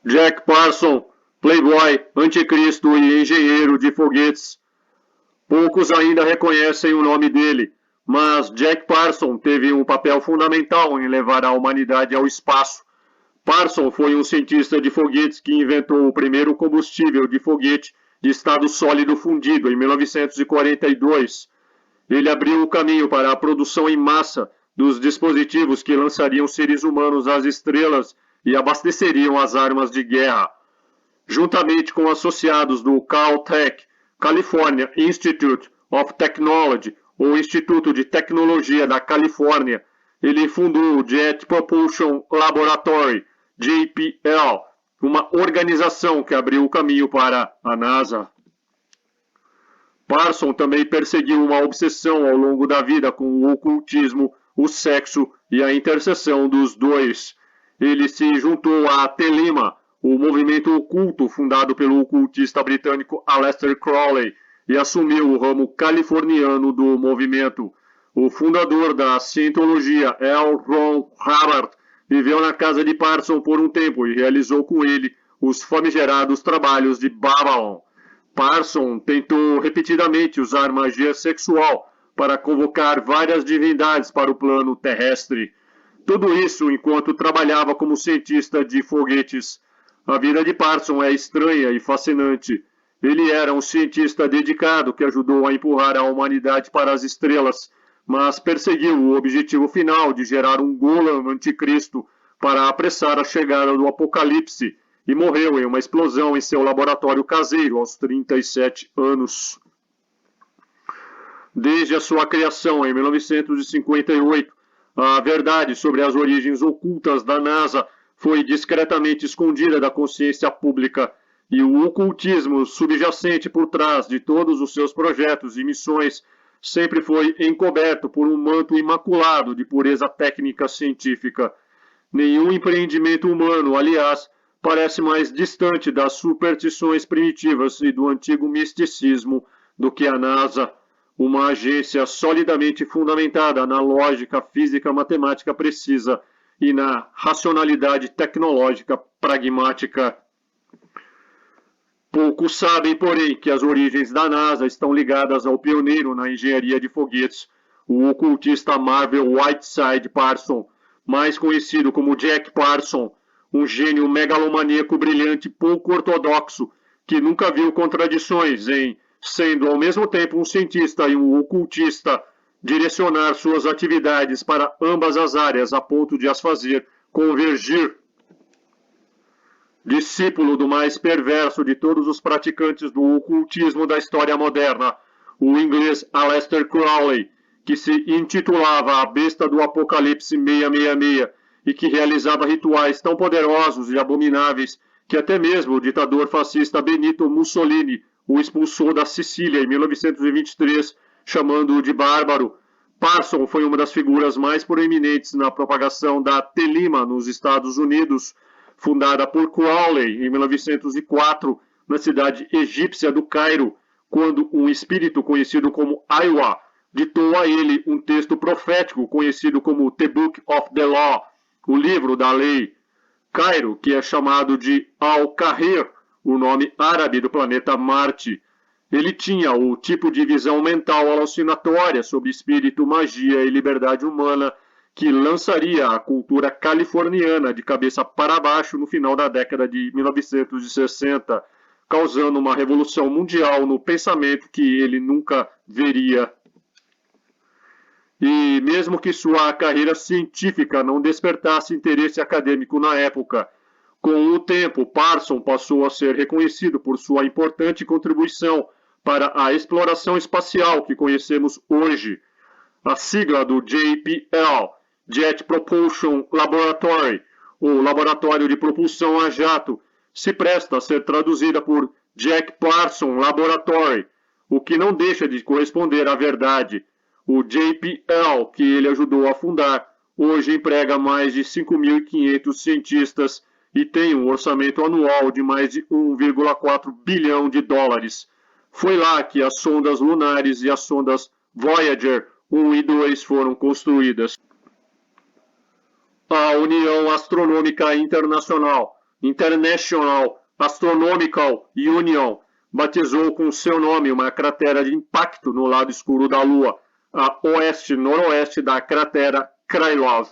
Jack Parson, playboy, anticristo e engenheiro de foguetes. Poucos ainda reconhecem o nome dele, mas Jack Parson teve um papel fundamental em levar a humanidade ao espaço. Parson foi um cientista de foguetes que inventou o primeiro combustível de foguete de estado sólido fundido em 1942. Ele abriu o caminho para a produção em massa dos dispositivos que lançariam seres humanos às estrelas e abasteceriam as armas de guerra. Juntamente com associados do Caltech, California Institute of Technology, ou Instituto de Tecnologia da Califórnia, ele fundou o Jet Propulsion Laboratory, JPL, uma organização que abriu o caminho para a NASA. Parson também perseguiu uma obsessão ao longo da vida com o ocultismo, o sexo e a interseção dos dois. Ele se juntou à Telema, o movimento oculto fundado pelo ocultista britânico Aleister Crowley, e assumiu o ramo californiano do movimento. O fundador da Scientologia, L. Ron Hubbard, viveu na casa de Parson por um tempo e realizou com ele os famigerados trabalhos de Babylon. Parson tentou repetidamente usar magia sexual para convocar várias divindades para o plano terrestre. Tudo isso enquanto trabalhava como cientista de foguetes. A vida de Parson é estranha e fascinante. Ele era um cientista dedicado que ajudou a empurrar a humanidade para as estrelas, mas perseguiu o objetivo final de gerar um Golem anticristo para apressar a chegada do apocalipse e morreu em uma explosão em seu laboratório caseiro aos 37 anos. Desde a sua criação em 1958, a verdade sobre as origens ocultas da NASA foi discretamente escondida da consciência pública e o ocultismo subjacente por trás de todos os seus projetos e missões sempre foi encoberto por um manto imaculado de pureza técnica científica. Nenhum empreendimento humano, aliás, parece mais distante das superstições primitivas e do antigo misticismo do que a NASA, uma agência solidamente fundamentada na lógica física matemática precisa e na racionalidade tecnológica pragmática. Poucos sabem, porém, que as origens da NASA estão ligadas ao pioneiro na engenharia de foguetes, o ocultista Marvel Whiteside Parson, mais conhecido como Jack Parson, um gênio megalomaníaco brilhante pouco ortodoxo, que nunca viu contradições em, sendo ao mesmo tempo um cientista e um ocultista, direcionar suas atividades para ambas as áreas a ponto de as fazer convergir. Discípulo do mais perverso de todos os praticantes do ocultismo da história moderna, o inglês Aleister Crowley, que se intitulava a Besta do Apocalipse 666 e que realizava rituais tão poderosos e abomináveis que até mesmo o ditador fascista Benito Mussolini o expulsou da Sicília em 1923, chamando-o de bárbaro. Parson foi uma das figuras mais proeminentes na propagação da Telima nos Estados Unidos, fundada por Crowley em 1904, na cidade egípcia do Cairo, quando um espírito conhecido como Aiwa ditou a ele um texto profético conhecido como The Book of the Law, o livro da lei. Cairo, que é chamado de Al-Kahir, o nome árabe do planeta Marte. Ele tinha o tipo de visão mental alucinatória sobre espírito, magia e liberdade humana que lançaria a cultura californiana de cabeça para baixo no final da década de 1960, causando uma revolução mundial no pensamento que ele nunca veria. E mesmo que sua carreira científica não despertasse interesse acadêmico na época, com o tempo, Parson passou a ser reconhecido por sua importante contribuição para a exploração espacial que conhecemos hoje. A sigla do JPL, Jet Propulsion Laboratory, ou Laboratório de Propulsão a Jato, se presta a ser traduzida por Jack Parson Laboratory, o que não deixa de corresponder à verdade. O JPL, que ele ajudou a fundar, hoje emprega mais de 5.500 cientistas e tem um orçamento anual de mais de 1,4 bilhão de dólares. Foi lá que as sondas lunares e as sondas Voyager 1 e 2 foram construídas. A União Astronômica Internacional, International Astronomical Union batizou com seu nome uma cratera de impacto no lado escuro da Lua, a oeste-noroeste da cratera Krylov.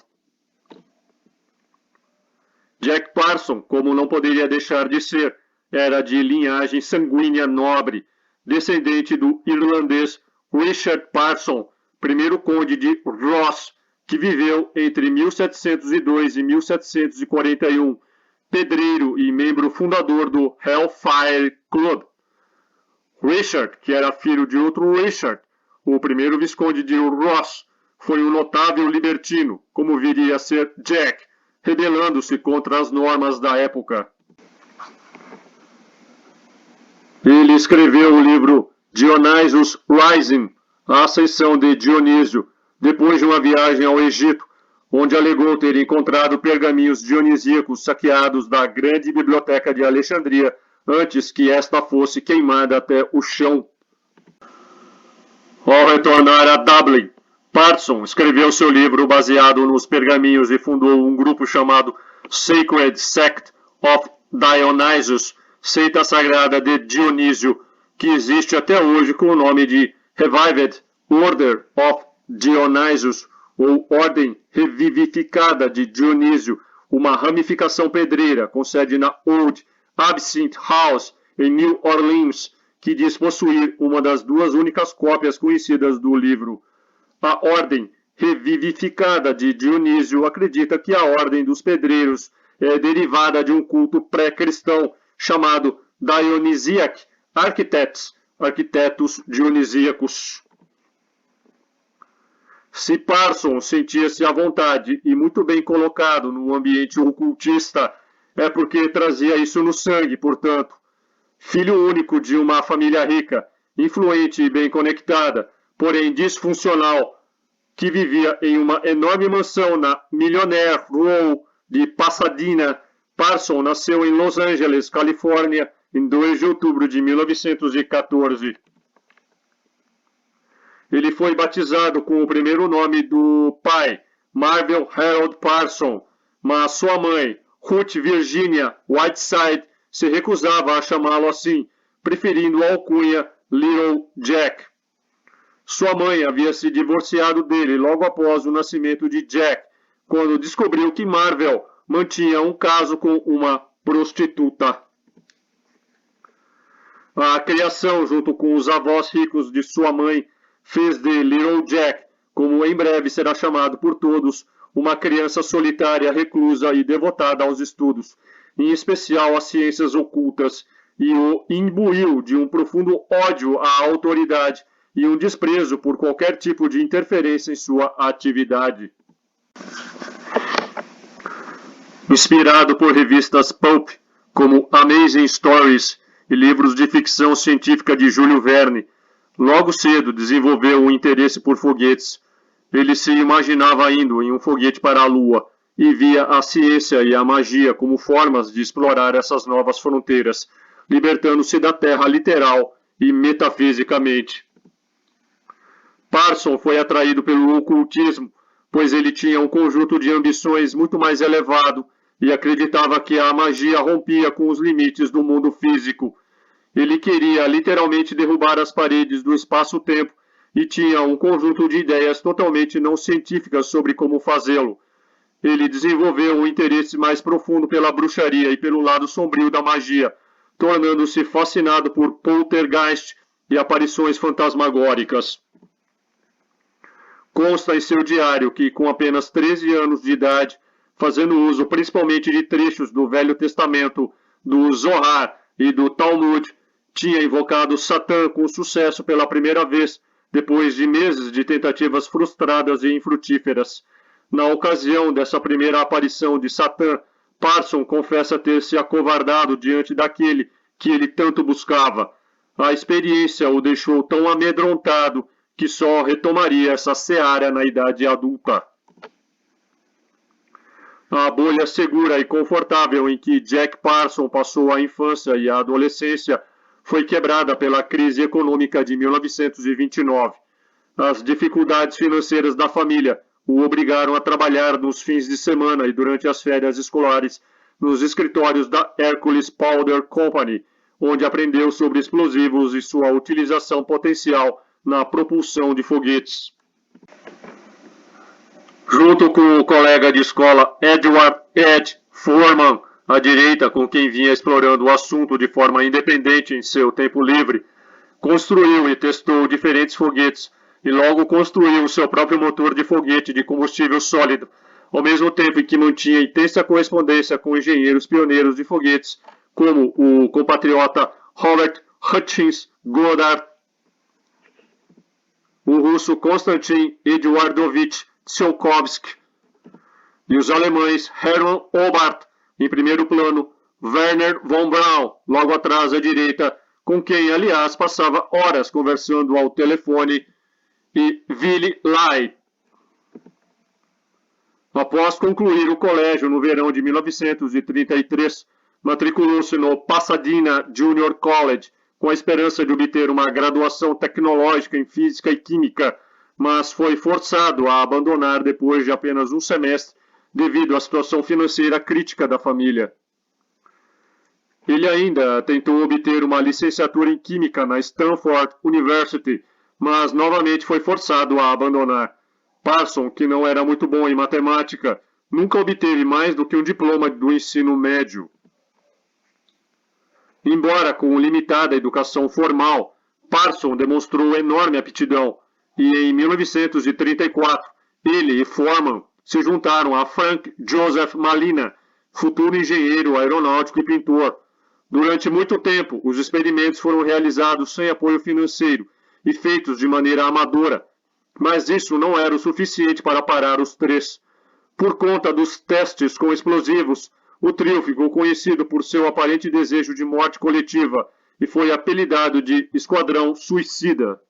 Jack Parsons, como não poderia deixar de ser, era de linhagem sanguínea nobre, descendente do irlandês Richard Parsons, primeiro conde de Ross, que viveu entre 1702 e 1741, pedreiro e membro fundador do Hellfire Club. Richard, que era filho de outro Richard, o primeiro visconde de Ross, foi um notável libertino, como viria a ser Jack, rebelando-se contra as normas da época. Ele escreveu o livro Dionysus Rising, a Ascensão de Dionísio, depois de uma viagem ao Egito, onde alegou ter encontrado pergaminhos dionisíacos saqueados da grande biblioteca de Alexandria, antes que esta fosse queimada até o chão. Ao retornar a Dublin, Parsons escreveu seu livro baseado nos pergaminhos e fundou um grupo chamado Sacred Sect of Dionysus, seita sagrada de Dionísio, que existe até hoje com o nome de Revived Order of Dionysus, ou Ordem Revivificada de Dionísio, uma ramificação pedreira com sede na Old Absinthe House, em New Orleans, que diz possuir uma das duas únicas cópias conhecidas do livro. A Ordem Revivificada de Dionísio acredita que a Ordem dos Pedreiros é derivada de um culto pré-cristão chamado Dionysiac Architects, arquitetos dionisíacos. Se Parsons sentia-se à vontade e muito bem colocado no ambiente ocultista, é porque trazia isso no sangue, portanto. Filho único de uma família rica, influente e bem conectada, porém disfuncional, que vivia em uma enorme mansão na Millionaire Row de Pasadena, Parsons nasceu em Los Angeles, Califórnia, em 2 de outubro de 1914. Ele foi batizado com o primeiro nome do pai, Marvel Harold Parsons, mas sua mãe, Ruth Virginia Whiteside, se recusava a chamá-lo assim, preferindo a alcunha Little Jack. Sua mãe havia se divorciado dele logo após o nascimento de Jack, quando descobriu que Marvel mantinha um caso com uma prostituta. A criação, junto com os avós ricos de sua mãe, fez de Little Jack, como em breve será chamado por todos, uma criança solitária, reclusa e devotada aos estudos, em especial às ciências ocultas, e o imbuiu de um profundo ódio à autoridade e um desprezo por qualquer tipo de interferência em sua atividade. Inspirado por revistas pulp, como Amazing Stories e livros de ficção científica de Júlio Verne, logo cedo desenvolveu um interesse por foguetes. Ele se imaginava indo em um foguete para a Lua e via a ciência e a magia como formas de explorar essas novas fronteiras, libertando-se da Terra literal e metafisicamente. Parsons foi atraído pelo ocultismo, pois ele tinha um conjunto de ambições muito mais elevado e acreditava que a magia rompia com os limites do mundo físico. Ele queria literalmente derrubar as paredes do espaço-tempo e tinha um conjunto de ideias totalmente não científicas sobre como fazê-lo. Ele desenvolveu um interesse mais profundo pela bruxaria e pelo lado sombrio da magia, tornando-se fascinado por poltergeist e aparições fantasmagóricas. Consta em seu diário que, com apenas 13 anos de idade, fazendo uso principalmente de trechos do Velho Testamento, do Zohar e do Talmud, tinha invocado Satã com sucesso pela primeira vez, depois de meses de tentativas frustradas e infrutíferas. Na ocasião dessa primeira aparição de Satã, Parsons confessa ter se acovardado diante daquele que ele tanto buscava. A experiência o deixou tão amedrontado que só retomaria essa seara na idade adulta. A bolha segura e confortável em que Jack Parsons passou a infância e a adolescência foi quebrada pela crise econômica de 1929. As dificuldades financeiras da família o obrigaram a trabalhar nos fins de semana e durante as férias escolares nos escritórios da Hercules Powder Company, onde aprendeu sobre explosivos e sua utilização potencial na propulsão de foguetes. Junto com o colega de escola Edward Ed Foreman, à direita, com quem vinha explorando o assunto de forma independente em seu tempo livre, construiu e testou diferentes foguetes e logo construiu seu próprio motor de foguete de combustível sólido, ao mesmo tempo em que mantinha intensa correspondência com engenheiros pioneiros de foguetes, como o compatriota Robert Hutchins Goddard, o russo Konstantin Eduardovich Tsiolkovsky e os alemães Hermann Oberth em primeiro plano, Werner von Braun logo atrás à direita, com quem, aliás, passava horas conversando ao telefone, e Willy Lai. Após concluir o colégio no verão de 1933, matriculou-se no Pasadena Junior College, com a esperança de obter uma graduação tecnológica em física e química, mas foi forçado a abandonar depois de apenas um semestre, devido à situação financeira crítica da família. Ele ainda tentou obter uma licenciatura em Química na Stanford University, mas novamente foi forçado a abandonar. Parson, que não era muito bom em matemática, nunca obteve mais do que um diploma do ensino médio. Embora com limitada educação formal, Parson demonstrou enorme aptidão e em 1934 ele e Foreman se juntaram a Frank Joseph Malina, futuro engenheiro aeronáutico e pintor. Durante muito tempo, os experimentos foram realizados sem apoio financeiro e feitos de maneira amadora, mas isso não era o suficiente para parar os três. Por conta dos testes com explosivos, o trio ficou conhecido por seu aparente desejo de morte coletiva e foi apelidado de Esquadrão Suicida.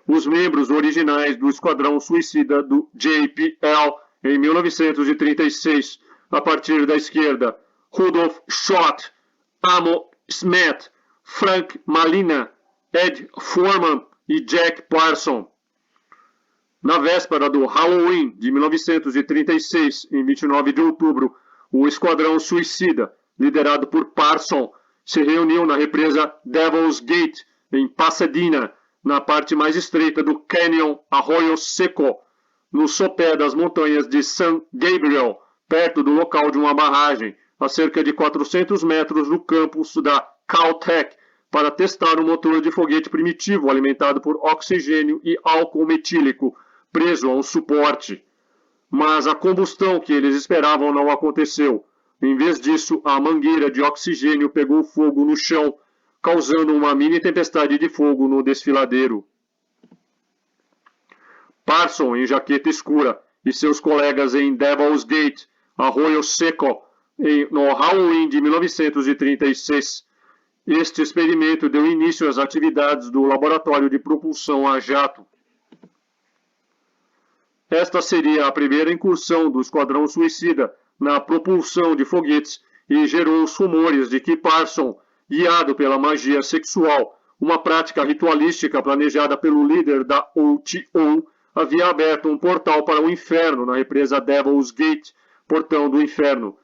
Os membros originais do Esquadrão Suicida do JPL em 1936, a partir da esquerda, Rudolf Schott, Amo Smith, Frank Malina, Ed Foreman e Jack Parson. Na véspera do Halloween de 1936, em 29 de outubro, o Esquadrão Suicida, liderado por Parson, se reuniu na represa Devil's Gate, em Pasadena, na parte mais estreita do Canyon Arroyo Seco, no sopé das montanhas de San Gabriel, perto do local de uma barragem, a cerca de 400 metros do campus da Caltech, para testar um motor de foguete primitivo alimentado por oxigênio e álcool metílico, preso a um suporte. Mas a combustão que eles esperavam não aconteceu. Em vez disso, a mangueira de oxigênio pegou fogo no chão, causando uma mini tempestade de fogo no desfiladeiro. Parson, em jaqueta escura, e seus colegas em Devil's Gate, Arroyo Seco, no Halloween de 1936. Este experimento deu início às atividades do Laboratório de Propulsão a Jato. Esta seria a primeira incursão do Esquadrão Suicida na propulsão de foguetes e gerou os rumores de que Parson, guiado pela magia sexual, uma prática ritualística planejada pelo líder da OTO, havia aberto um portal para o inferno na represa Devil's Gate, Portão do Inferno.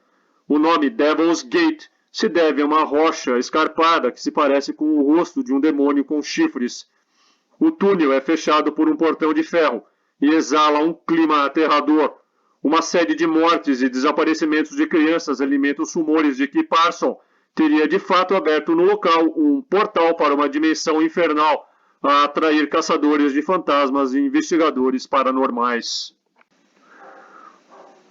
O nome Devil's Gate se deve a uma rocha escarpada que se parece com o rosto de um demônio com chifres. O túnel é fechado por um portão de ferro e exala um clima aterrador. Uma série de mortes e desaparecimentos de crianças alimenta os rumores de que Parson teria de fato aberto no local um portal para uma dimensão infernal a atrair caçadores de fantasmas e investigadores paranormais.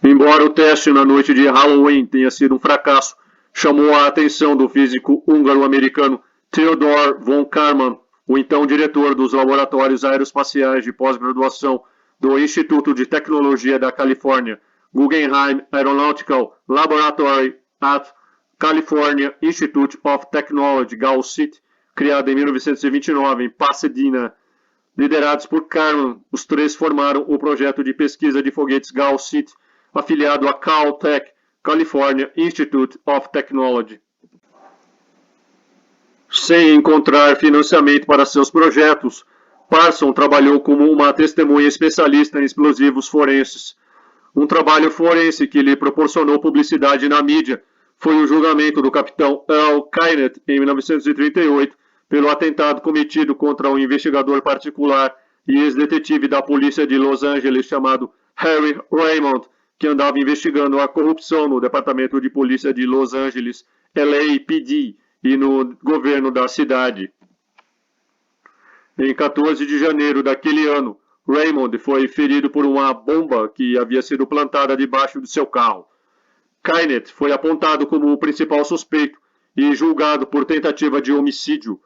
Embora o teste na noite de Halloween tenha sido um fracasso, chamou a atenção do físico húngaro-americano Theodor von Karman, o então diretor dos laboratórios aeroespaciais de pós-graduação do Instituto de Tecnologia da Califórnia, Guggenheim Aeronautical Laboratory at California Institute of Technology, GALCIT, criada em 1929 em Pasadena. Liderados por Karman, os três formaram o projeto de pesquisa de foguetes GALCIT, afiliado à Caltech, California Institute of Technology. Sem encontrar financiamento para seus projetos, Parson trabalhou como uma testemunha especialista em explosivos forenses. Um trabalho forense que lhe proporcionou publicidade na mídia foi o julgamento do capitão Earl Kynett, em 1938, pelo atentado cometido contra um investigador particular e ex-detetive da polícia de Los Angeles chamado Harry Raymond, que andava investigando a corrupção no Departamento de Polícia de Los Angeles, LAPD, e no governo da cidade. Em 14 de janeiro daquele ano, Raymond foi ferido por uma bomba que havia sido plantada debaixo de seu carro. Kynett foi apontado como o principal suspeito e julgado por tentativa de homicídio.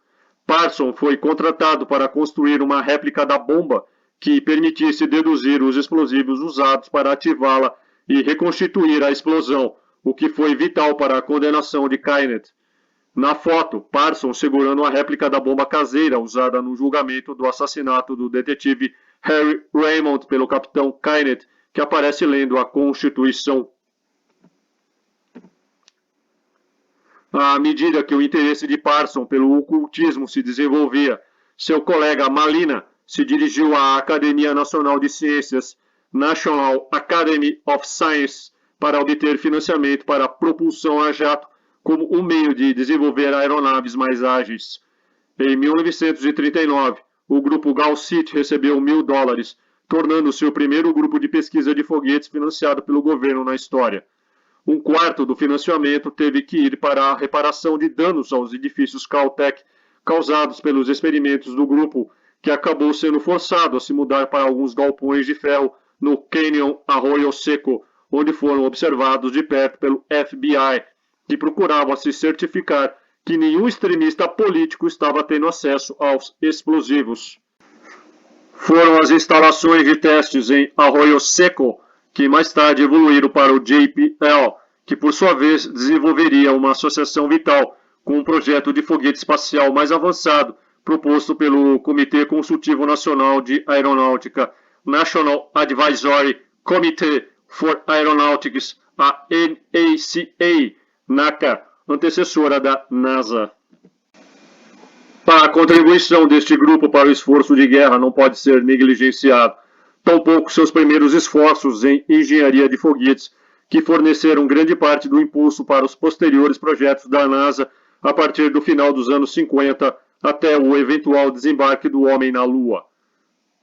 Parson foi contratado para construir uma réplica da bomba que permitisse deduzir os explosivos usados para ativá-la e reconstituir a explosão, o que foi vital para a condenação de Kynett. Na foto, Parson segurando a réplica da bomba caseira usada no julgamento do assassinato do detetive Harry Raymond pelo capitão Kynett, que aparece lendo a Constituição. À medida que o interesse de Parson pelo ocultismo se desenvolvia, seu colega Malina se dirigiu à Academia Nacional de Ciências, National Academy of Science, para obter financiamento para propulsão a jato como um meio de desenvolver aeronaves mais ágeis. Em 1939, o grupo Gaucit recebeu $1.000, tornando-se o primeiro grupo de pesquisa de foguetes financiado pelo governo na história. Um quarto do financiamento teve que ir para a reparação de danos aos edifícios Caltech causados pelos experimentos do grupo, que acabou sendo forçado a se mudar para alguns galpões de ferro no Canyon Arroyo Seco, onde foram observados de perto pelo FBI, que procurava se certificar que nenhum extremista político estava tendo acesso aos explosivos. Foram as instalações de testes em Arroyo Seco que mais tarde evoluíram para o JPL, que por sua vez desenvolveria uma associação vital com um projeto de foguete espacial mais avançado proposto pelo Comitê Consultivo Nacional de Aeronáutica, National Advisory Committee for Aeronautics, a NACA, antecessora da NASA. A contribuição deste grupo para o esforço de guerra não pode ser negligenciada, tampouco seus primeiros esforços em engenharia de foguetes, que forneceram grande parte do impulso para os posteriores projetos da NASA a partir do final dos anos 50 até o eventual desembarque do homem na Lua.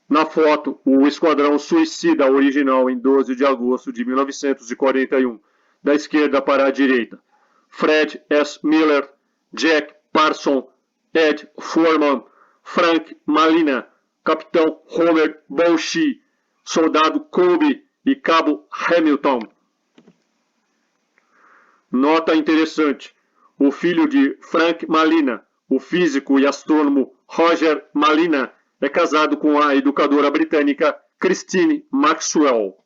Na foto, o esquadrão suicida original em 12 de agosto de 1941, da esquerda para a direita. Fred S. Miller, Jack Parson, Ed Foreman, Frank Malina, Capitão Homer Bauchi, Soldado Colby e Cabo Hamilton. Nota interessante: o filho de Frank Malina, o físico e astrônomo Roger Malina, é casado com a educadora britânica Christine Maxwell,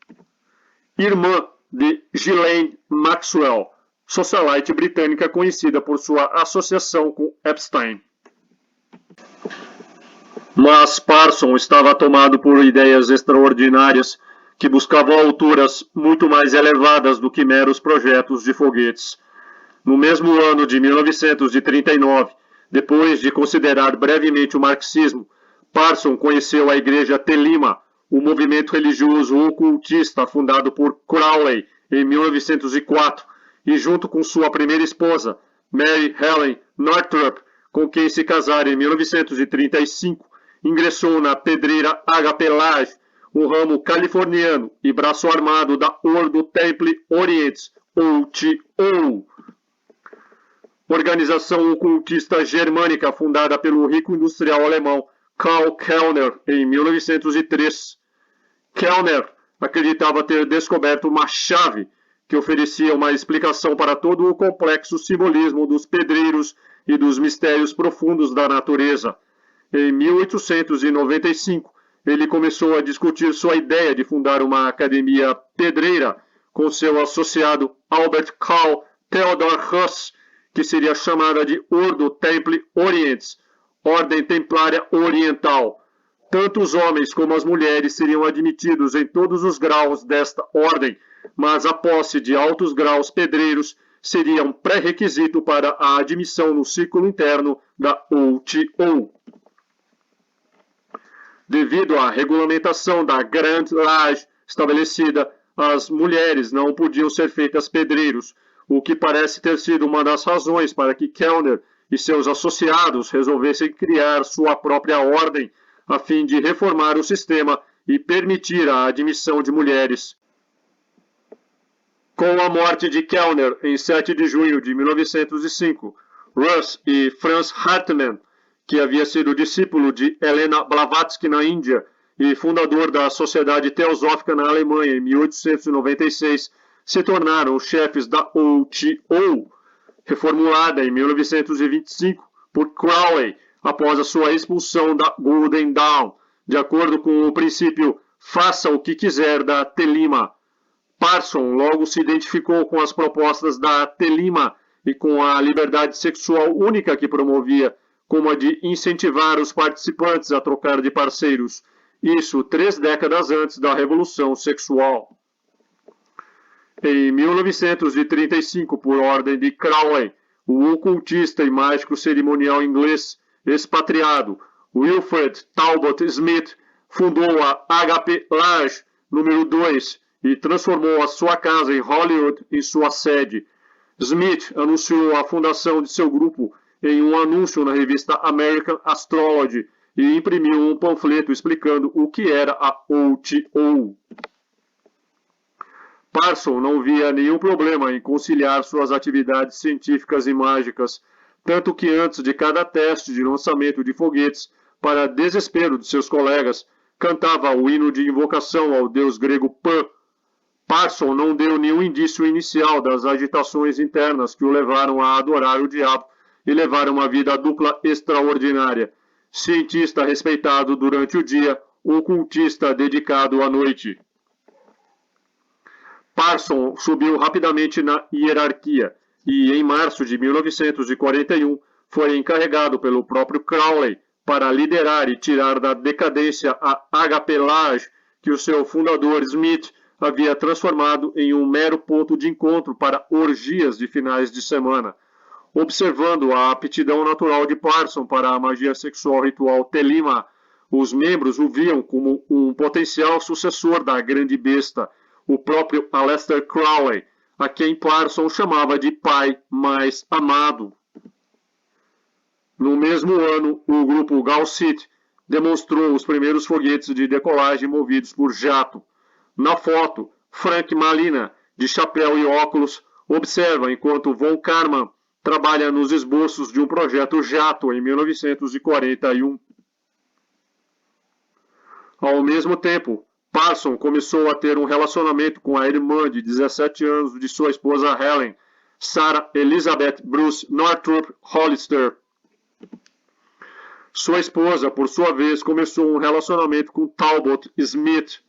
irmã de Ghislaine Maxwell, socialite britânica conhecida por sua associação com Epstein. Mas Parson estava tomado por ideias extraordinárias que buscavam alturas muito mais elevadas do que meros projetos de foguetes. No mesmo ano de 1939, depois de considerar brevemente o marxismo, Parson conheceu a Igreja Telima, o movimento religioso ocultista fundado por Crowley em 1904, e junto com sua primeira esposa, Mary Helen Northrop, com quem se casaram em 1935, ingressou na pedreira HP Lodge, um ramo californiano e braço armado da Ordo Templi Orientis, ou TO, organização ocultista germânica fundada pelo rico industrial alemão Karl Kellner em 1903. Kellner acreditava ter descoberto uma chave que oferecia uma explicação para todo o complexo simbolismo dos pedreiros e dos mistérios profundos da natureza. Em 1895, ele começou a discutir sua ideia de fundar uma academia pedreira com seu associado Albert Karl Theodor Hus, que seria chamada de Ordo Templi Orientis, Ordem Templária Oriental. Tanto os homens como as mulheres seriam admitidos em todos os graus desta ordem, mas a posse de altos graus pedreiros seria um pré-requisito para a admissão no círculo interno da OTO. Devido à regulamentação da Grand Lodge estabelecida as mulheres não podiam ser feitas pedreiros, o que parece ter sido uma das razões para que Kellner e seus associados resolvessem criar sua própria ordem, a fim de reformar o sistema e permitir a admissão de mulheres. Com a morte de Kellner em 7 de junho de 1905, Russ e Franz Hartmann, que havia sido discípulo de Helena Blavatsky na Índia e fundador da Sociedade Teosófica na Alemanha em 1896, se tornaram os chefes da OTO, reformulada em 1925 por Crowley após a sua expulsão da Golden Dawn, de acordo com o princípio faça o que quiser da Telima. Parson logo se identificou com as propostas da Telima e com a liberdade sexual única que promovia, como a de incentivar os participantes a trocar de parceiros. Isso 3 décadas antes da Revolução Sexual. Em 1935, por ordem de Crowley, o ocultista e mágico cerimonial inglês expatriado Wilfred Talbot Smith fundou a HP Lodge número 2 e transformou a sua casa em Hollywood em sua sede. Smith anunciou a fundação de seu grupo em um anúncio na revista American Astrology e imprimiu um panfleto explicando o que era a OTO. Parson não via nenhum problema em conciliar suas atividades científicas e mágicas, tanto que antes de cada teste de lançamento de foguetes, para desespero de seus colegas, cantava o hino de invocação ao deus grego Pan. Parson não deu nenhum indício inicial das agitações internas que o levaram a adorar o diabo e levar uma vida dupla extraordinária. Cientista respeitado durante o dia, ocultista dedicado à noite. Parson subiu rapidamente na hierarquia e, em março de 1941, foi encarregado pelo próprio Crowley para liderar e tirar da decadência a HP Lodge, que o seu fundador Smith havia transformado em um mero ponto de encontro para orgias de finais de semana. Observando a aptidão natural de Parson para a magia sexual ritual Telima, os membros o viam como um potencial sucessor da grande besta, o próprio Aleister Crowley, a quem Parson chamava de pai mais amado. No mesmo ano, o grupo Gaussite demonstrou os primeiros foguetes de decolagem movidos por jato. Na foto, Frank Malina, de chapéu e óculos, observa enquanto Von Karman trabalha nos esboços de um projeto jato em 1941. Ao mesmo tempo, Parson começou a ter um relacionamento com a irmã de 17 anos de sua esposa Helen, Sarah Elizabeth Bruce Northrop Hollister. Sua esposa, por sua vez, começou um relacionamento com Talbot Smith.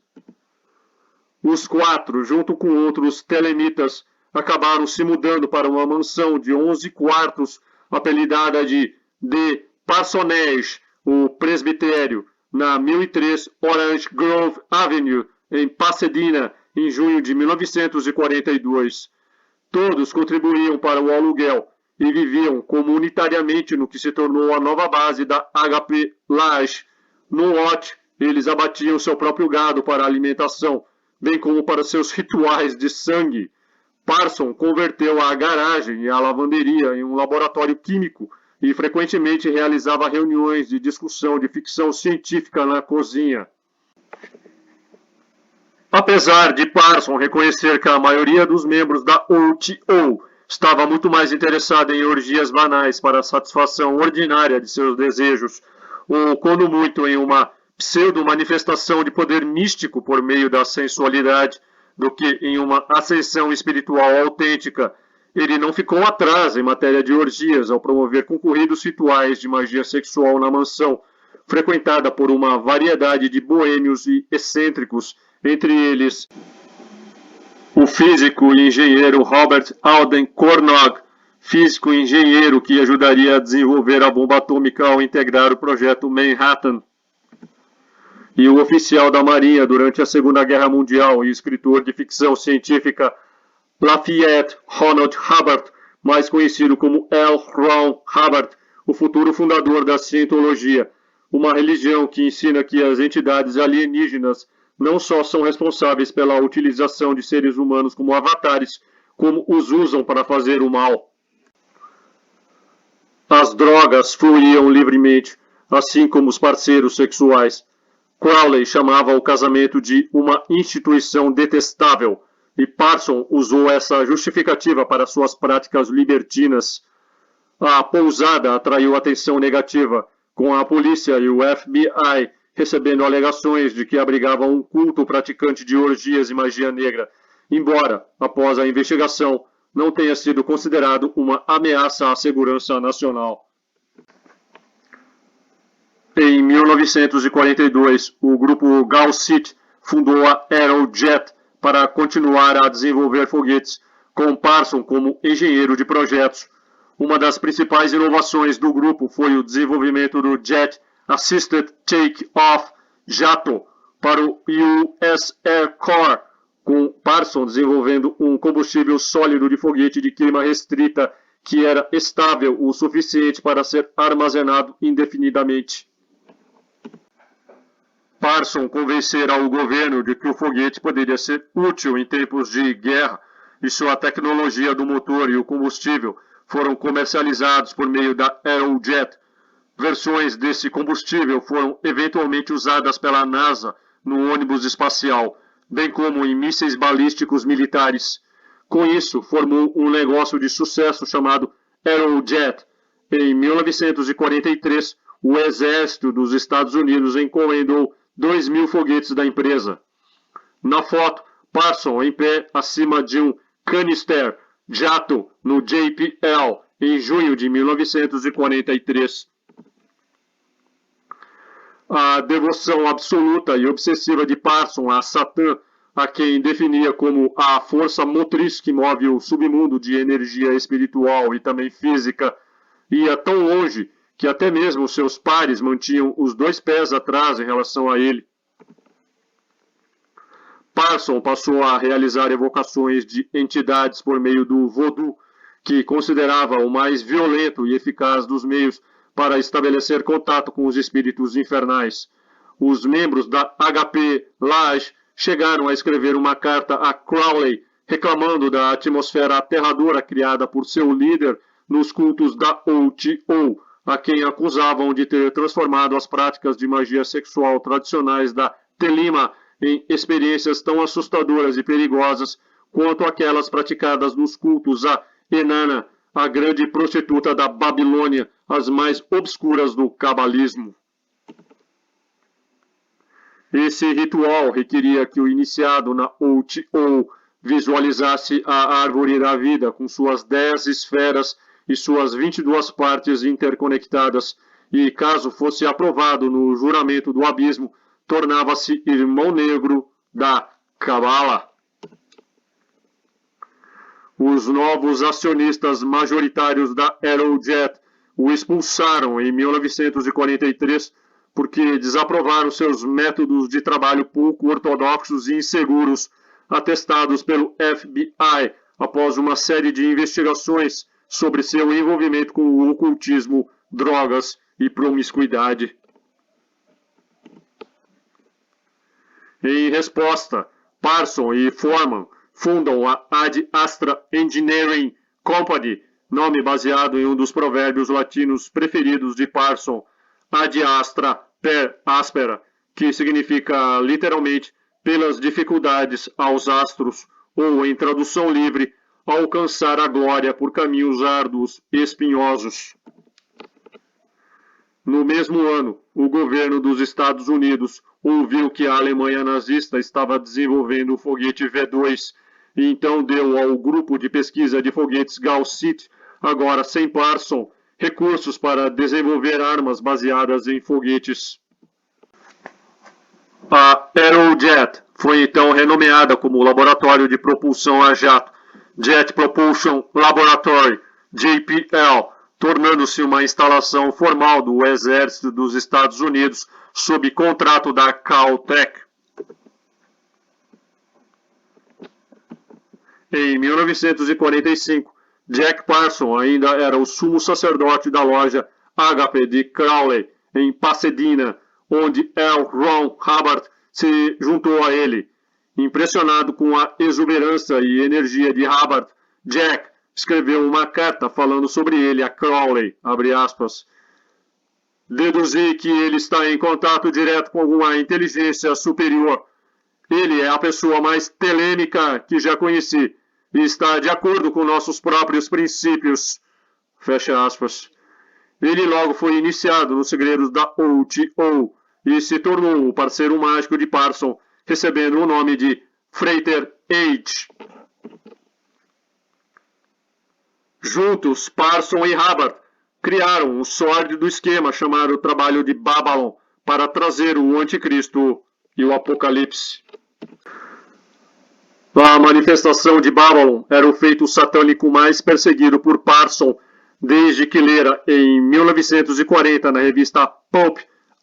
Os 4, junto com outros telemitas, acabaram se mudando para uma mansão de 11 quartos, apelidada de The Parsonage, o presbitério, na 1003 Orange Grove Avenue, em Pasadena, em junho de 1942. Todos contribuíam para o aluguel e viviam comunitariamente no que se tornou a nova base da HP Lodge. No lote, eles abatiam seu próprio gado para alimentação, bem como para seus rituais de sangue. Parson converteu a garagem e a lavanderia em um laboratório químico e frequentemente realizava reuniões de discussão de ficção científica na cozinha. Apesar de Parson reconhecer que a maioria dos membros da OTO estava muito mais interessada em orgias banais para a satisfação ordinária de seus desejos, ou quando muito em uma pseudo-manifestação de poder místico por meio da sensualidade, do que em uma ascensão espiritual autêntica, ele não ficou atrás em matéria de orgias ao promover concorridos rituais de magia sexual na mansão, frequentada por uma variedade de boêmios e excêntricos, entre eles o físico e engenheiro Robert Alden Cornog, físico e engenheiro que ajudaria a desenvolver a bomba atômica ao integrar o projeto Manhattan, e o oficial da Marinha durante a Segunda Guerra Mundial e escritor de ficção científica Lafayette Ronald Hubbard, mais conhecido como L. Ron Hubbard, o futuro fundador da Cientologia, uma religião que ensina que as entidades alienígenas não só são responsáveis pela utilização de seres humanos como avatares, como os usam para fazer o mal. As drogas fluíam livremente, assim como os parceiros sexuais. Crowley chamava o casamento de uma instituição detestável, e Parson usou essa justificativa para suas práticas libertinas. A pousada atraiu atenção negativa, com a polícia e o FBI recebendo alegações de que abrigava um culto praticante de orgias e magia negra, embora, após a investigação, não tenha sido considerado uma ameaça à segurança nacional. Em 1942, o grupo Gaucit fundou a Aerojet para continuar a desenvolver foguetes, com Parson como engenheiro de projetos. Uma das principais inovações do grupo foi o desenvolvimento do Jet Assisted Take-Off (JATO) para o US Air Corps, com Parson desenvolvendo um combustível sólido de foguete de queima restrita que era estável o suficiente para ser armazenado indefinidamente. Parson convencera o governo de que o foguete poderia ser útil em tempos de guerra e sua tecnologia do motor e o combustível foram comercializados por meio da Aerojet. Versões desse combustível foram eventualmente usadas pela NASA no ônibus espacial, bem como em mísseis balísticos militares. Com isso, formou um negócio de sucesso chamado Aerojet. Em 1943, o Exército dos Estados Unidos encomendou 2.000 foguetes da empresa. Na foto, Parson em pé acima de um canister jato no JPL em junho de 1943. A devoção absoluta e obsessiva de Parson a Satã, a quem definia como a força motriz que move o submundo de energia espiritual e também física, ia tão longe que até mesmo seus pares mantinham os 2 pés atrás em relação a ele. Parson passou a realizar evocações de entidades por meio do voodoo, que considerava o mais violento e eficaz dos meios para estabelecer contato com os espíritos infernais. Os membros da HP Lage chegaram a escrever uma carta a Crowley, reclamando da atmosfera aterradora criada por seu líder nos cultos da OTO, a quem acusavam de ter transformado as práticas de magia sexual tradicionais da Telima em experiências tão assustadoras e perigosas quanto aquelas praticadas nos cultos a Inanna, a grande prostituta da Babilônia, as mais obscuras do cabalismo. Esse ritual requeria que o iniciado na OTO visualizasse a árvore da vida com suas 10 esferas e suas 22 partes interconectadas, e caso fosse aprovado no juramento do abismo, tornava-se irmão negro da Cabala. Os novos acionistas majoritários da Aerojet o expulsaram em 1943 porque desaprovaram seus métodos de trabalho pouco ortodoxos e inseguros, atestados pelo FBI após uma série de investigações sobre seu envolvimento com o ocultismo, drogas e promiscuidade. Em resposta, Parson e Foreman fundam a Ad Astra Engineering Company, nome baseado em um dos provérbios latinos preferidos de Parson, Ad Astra per Aspera, que significa literalmente pelas dificuldades aos astros, ou em tradução livre, alcançar a glória por caminhos árduos e espinhosos. No mesmo ano, o governo dos Estados Unidos ouviu que a Alemanha nazista estava desenvolvendo o foguete V-2 e então deu ao grupo de pesquisa de foguetes Gaucit, agora sem Parson, recursos para desenvolver armas baseadas em foguetes. A Aerojet foi então renomeada como Laboratório de Propulsão a Jato, Jet Propulsion Laboratory, JPL, tornando-se uma instalação formal do Exército dos Estados Unidos sob contrato da Caltech. Em 1945, Jack Parson ainda era o sumo sacerdote da loja HP de Crowley, em Pasadena, onde L. Ron Hubbard se juntou a ele. Impressionado com a exuberância e energia de Hubbard, Jack escreveu uma carta falando sobre ele a Crowley, abre aspas. Deduzi que ele está em contato direto com alguma inteligência superior. Ele é a pessoa mais telêmica que já conheci e está de acordo com nossos próprios princípios. Fecha aspas. Ele logo foi iniciado nos segredos da OTO e se tornou o parceiro mágico de Parson, recebendo o nome de Frater H. Juntos, Parson e Hubbard criaram um sórdido esquema chamado Trabalho de Babylon para trazer o Anticristo e o Apocalipse. A manifestação de Babylon era o feito satânico mais perseguido por Parson desde que lera em 1940 na revista Pulp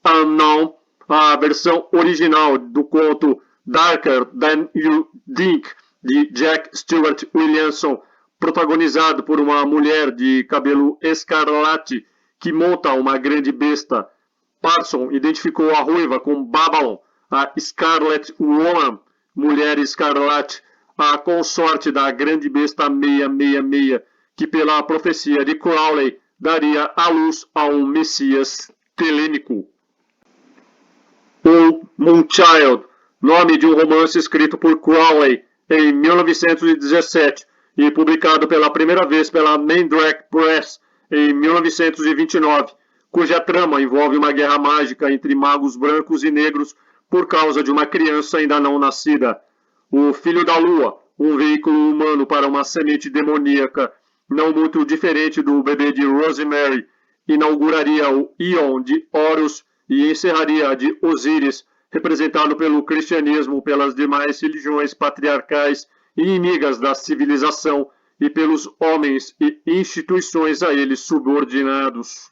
Unknown a versão original do conto Darker Than You Think, de Jack Stewart Williamson, protagonizado por uma mulher de cabelo escarlate que monta uma grande besta. Parson identificou a ruiva com Babylon, a Scarlet Woman, mulher escarlate, a consorte da grande besta 666, que pela profecia de Crowley daria à luz a um Messias telêmico. O Moonchild, nome de um romance escrito por Crowley em 1917 e publicado pela primeira vez pela Mandrake Press em 1929, cuja trama envolve uma guerra mágica entre magos brancos e negros por causa de uma criança ainda não nascida. O Filho da Lua, um veículo humano para uma semente demoníaca, não muito diferente do bebê de Rosemary, inauguraria o Ion de Horus e encerraria a de Osíris, representado pelo cristianismo, pelas demais religiões patriarcais inimigas da civilização e pelos homens e instituições a eles subordinados.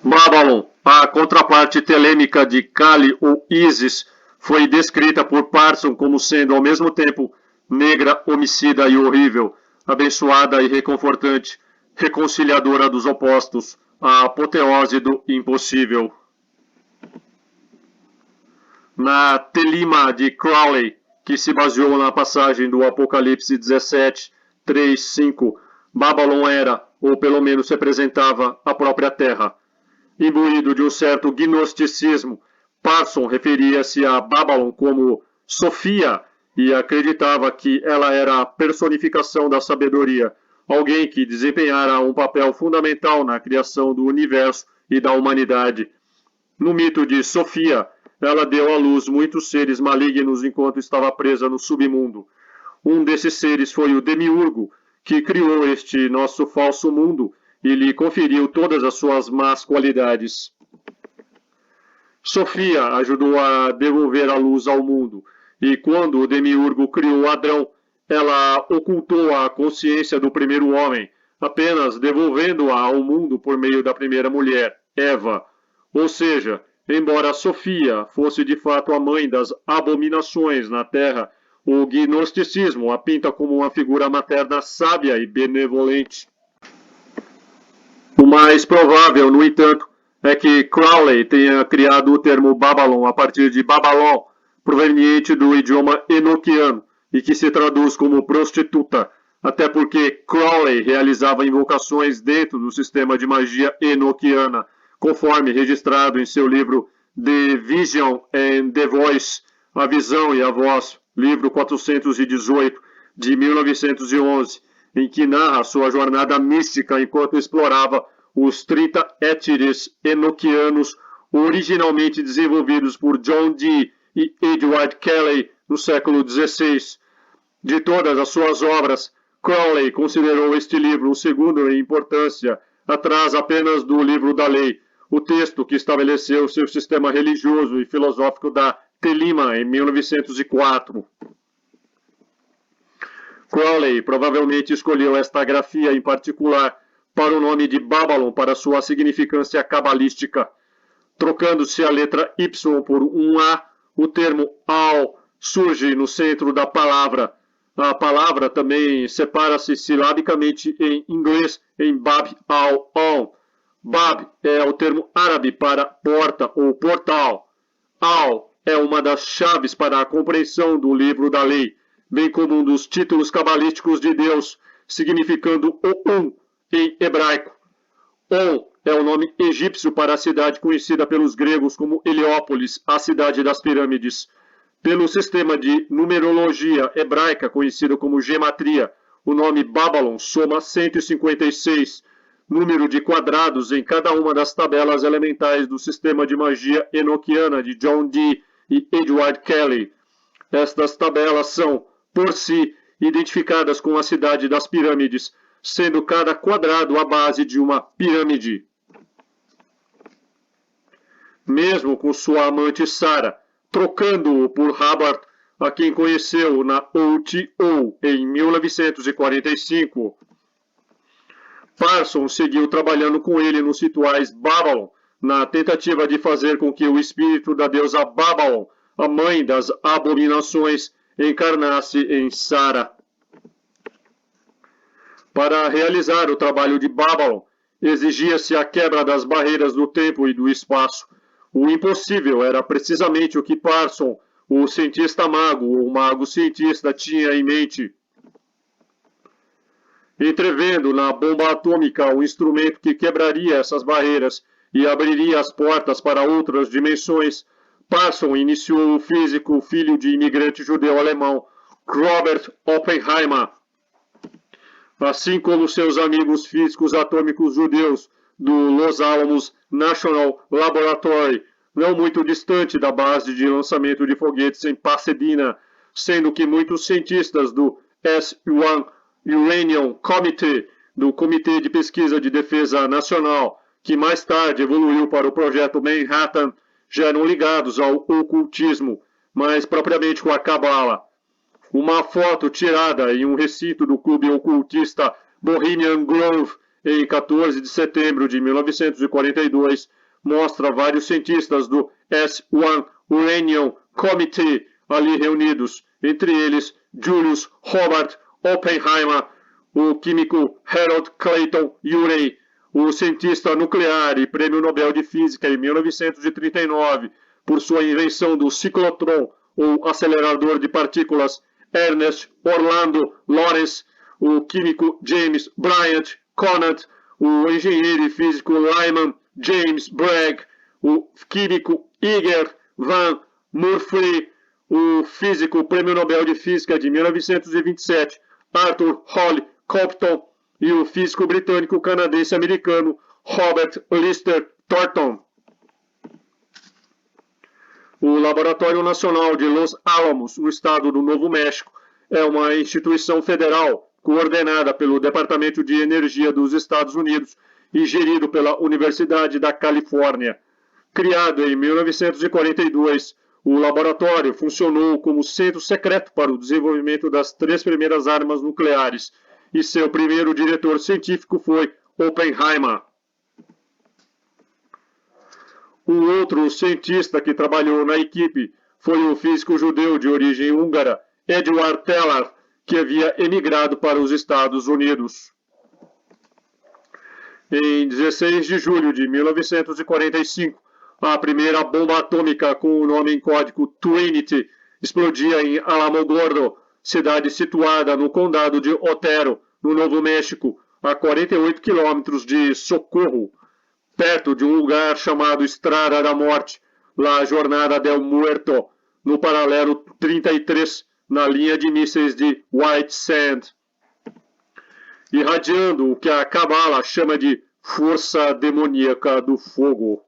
Babylon, a contraparte telêmica de Kali ou Isis, foi descrita por Parson como sendo ao mesmo tempo negra, homicida e horrível, abençoada e reconfortante, reconciliadora dos opostos, a apoteose do impossível. Na Telima de Crowley, que se baseou na passagem do Apocalipse 17, 3, 5, Babylon era, ou pelo menos representava, a própria Terra. Imbuído de um certo gnosticismo, Parson referia-se a Babylon como Sofia e acreditava que ela era a personificação da sabedoria, alguém que desempenhara um papel fundamental na criação do universo e da humanidade. No mito de Sofia, ela deu à luz muitos seres malignos enquanto estava presa no submundo. Um desses seres foi o Demiurgo, que criou este nosso falso mundo e lhe conferiu todas as suas más qualidades. Sofia ajudou a devolver a luz ao mundo, e quando o Demiurgo criou Adão, ela ocultou a consciência do primeiro homem, apenas devolvendo-a ao mundo por meio da primeira mulher, Eva. Ou seja, embora Sofia fosse de fato a mãe das abominações na Terra, o gnosticismo a pinta como uma figura materna sábia e benevolente. O mais provável, no entanto, é que Crowley tenha criado o termo Babylon a partir de Babylon, proveniente do idioma enoquiano, e que se traduz como prostituta, até porque Crowley realizava invocações dentro do sistema de magia enoquiana, conforme registrado em seu livro The Vision and the Voice, A Visão e a Voz, livro 418, de 1911, em que narra sua jornada mística enquanto explorava os 30 éteres enoquianos originalmente desenvolvidos por John Dee e Edward Kelly no século XVI. De todas as suas obras, Crowley considerou este livro o segundo em importância, atrás apenas do Livro da Lei, o texto que estabeleceu seu sistema religioso e filosófico da Telima em 1904. Crowley provavelmente escolheu esta grafia em particular para o nome de Babylon para sua significância cabalística. Trocando-se a letra Y por um A, o termo Al surge no centro da palavra. A palavra também separa-se silabicamente em inglês em Bab al-On. Bab é o termo árabe para porta ou portal. Al é uma das chaves para a compreensão do livro da lei, bem como um dos títulos cabalísticos de Deus, significando o em hebraico. On é o nome egípcio para a cidade conhecida pelos gregos como Heliópolis, a cidade das pirâmides. Pelo sistema de numerologia hebraica conhecido como gematria, o nome Babylon soma 156, número de quadrados em cada uma das tabelas elementais do sistema de magia enoquiana de John Dee e Edward Kelly. Estas tabelas são, por si, identificadas com a cidade das pirâmides, sendo cada quadrado a base de uma pirâmide. Mesmo com sua amante Sarah, trocando-o por Hubbard, a quem conheceu na OTO em 1945. Parsons seguiu trabalhando com ele nos rituais Babylon, na tentativa de fazer com que o espírito da deusa Babylon, a mãe das abominações, encarnasse em Sarah. Para realizar o trabalho de Babylon, exigia-se a quebra das barreiras do tempo e do espaço. O impossível era precisamente o que Parsons, o cientista mago ou mago cientista, tinha em mente. Entrevendo na bomba atômica o instrumento que quebraria essas barreiras e abriria as portas para outras dimensões, Parsons iniciou o físico filho de imigrante judeu-alemão Robert Oppenheimer, assim como seus amigos físicos atômicos judeus do Los Alamos National Laboratory, não muito distante da base de lançamento de foguetes em Pasadena, sendo que muitos cientistas do S-1 Uranium Committee, do Comitê de Pesquisa de Defesa Nacional, que mais tarde evoluiu para o Projeto Manhattan, já eram ligados ao ocultismo, mais propriamente com a Cabala. Uma foto tirada em um recinto do clube ocultista Bohemian Grove em 14 de setembro de 1942 mostra vários cientistas do S-1 Uranium Committee ali reunidos, entre eles Julius Robert Oppenheimer, o químico Harold Clayton Urey, o cientista nuclear e prêmio Nobel de Física em 1939 por sua invenção do ciclotron ou acelerador de partículas Ernest Orlando Lawrence, o químico James Bryant Conant, o engenheiro e físico Lyman James Bragg, o químico Iger Van Murphy, o físico prêmio Nobel de Física de 1927 Arthur Holly Compton e o físico britânico-canadense-americano Robert Lister Thornton. O Laboratório Nacional de Los Alamos, no estado do Novo México, é uma instituição federal coordenada pelo Departamento de Energia dos Estados Unidos e gerido pela Universidade da Califórnia. Criado em 1942, o laboratório funcionou como centro secreto para o desenvolvimento das 3 primeiras armas nucleares, e seu primeiro diretor científico foi Oppenheimer. O outro cientista que trabalhou na equipe foi o físico judeu de origem húngara, Edward Teller, que havia emigrado para os Estados Unidos. Em 16 de julho de 1945, a primeira bomba atômica com o nome em código Trinity explodia em Alamogordo, cidade situada no condado de Otero, no Novo México, a 48 quilômetros de Socorro, perto de um lugar chamado Estrada da Morte, La Jornada del Muerto, no paralelo 33, na linha de mísseis de White Sand, irradiando o que a Cabala chama de força demoníaca do fogo.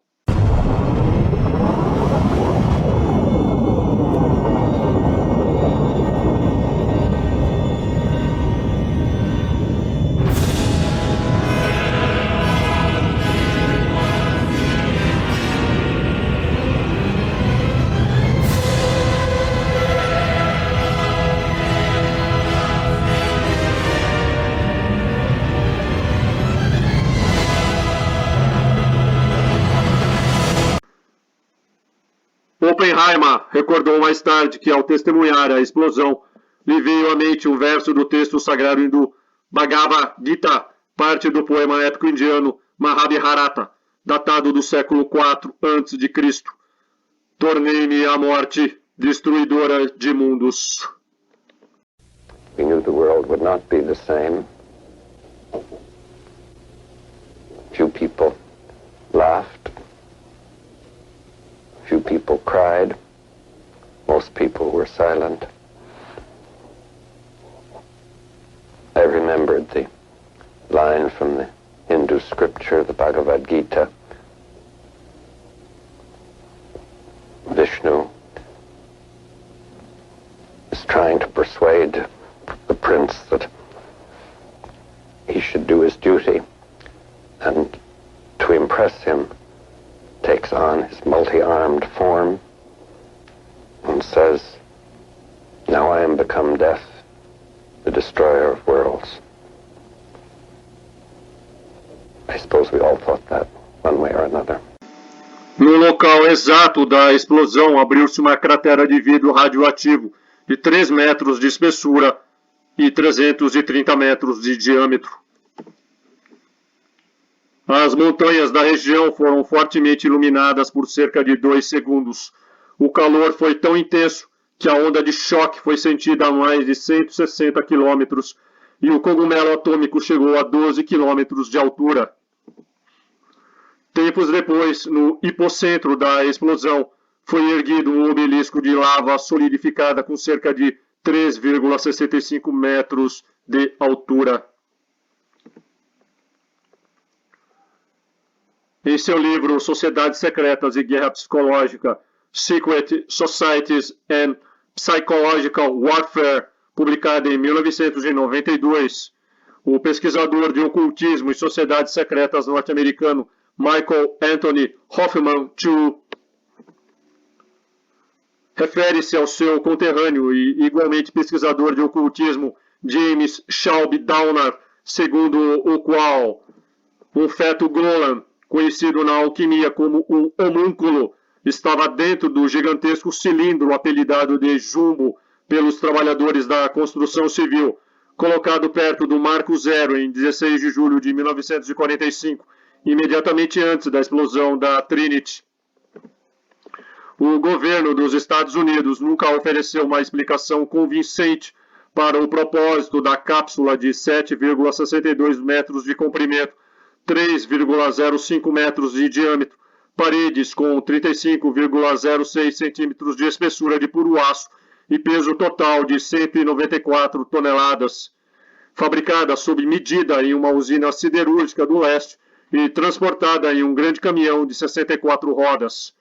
Oppenheimer recordou mais tarde que, ao testemunhar a explosão, lhe veio à mente um verso do texto sagrado hindu Bhagavad Gita, parte do poema épico indiano Mahabharata, datado do século IV a.C. Tornei-me a morte, destruidora de mundos. We knew the world would not be the same. Few people laughed. Few people cried. Most people were silent. I remembered the line from the Hindu scripture, the Bhagavad Gita. Vishnu is trying to persuade the prince that he should do his duty, and to impress him takes on his multi-armed form and says, "Now I am become death, the destroyer of worlds." I suppose we all thought that one way or another. No local exato da explosão abriu-se uma cratera de vidro radioativo de 3 metros de espessura e 330 metros de diâmetro. As montanhas da região foram fortemente iluminadas por cerca de 2 segundos. O calor foi tão intenso que a onda de choque foi sentida a mais de 160 quilômetros e o cogumelo atômico chegou a 12 quilômetros de altura. Tempos depois, no hipocentro da explosão, foi erguido um obelisco de lava solidificada com cerca de 3,65 metros de altura. Em seu livro Sociedades Secretas e Guerra Psicológica, Secret Societies and Psychological Warfare, publicado em 1992, o pesquisador de ocultismo e sociedades secretas norte-americano Michael Anthony Hoffman II refere-se ao seu conterrâneo e igualmente pesquisador de ocultismo James Shelby Downer, segundo o qual um feto Golan, conhecido na alquimia como um homúnculo, estava dentro do gigantesco cilindro apelidado de Jumbo pelos trabalhadores da construção civil, colocado perto do Marco Zero em 16 de julho de 1945, imediatamente antes da explosão da Trinity. O governo dos Estados Unidos nunca ofereceu uma explicação convincente para o propósito da cápsula de 7,62 metros de comprimento, 3,05 metros de diâmetro, paredes com 35,06 centímetros de espessura de puro aço e peso total de 194 toneladas. Fabricada sob medida em uma usina siderúrgica do leste e transportada em um grande caminhão de 64 rodas.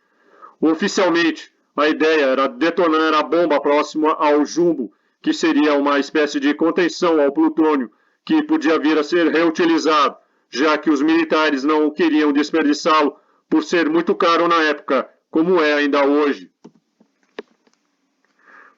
Oficialmente, a ideia era detonar a bomba próxima ao Jumbo, que seria uma espécie de contenção ao plutônio, que podia vir a ser reutilizado, já que os militares não queriam desperdiçá-lo por ser muito caro na época, como é ainda hoje.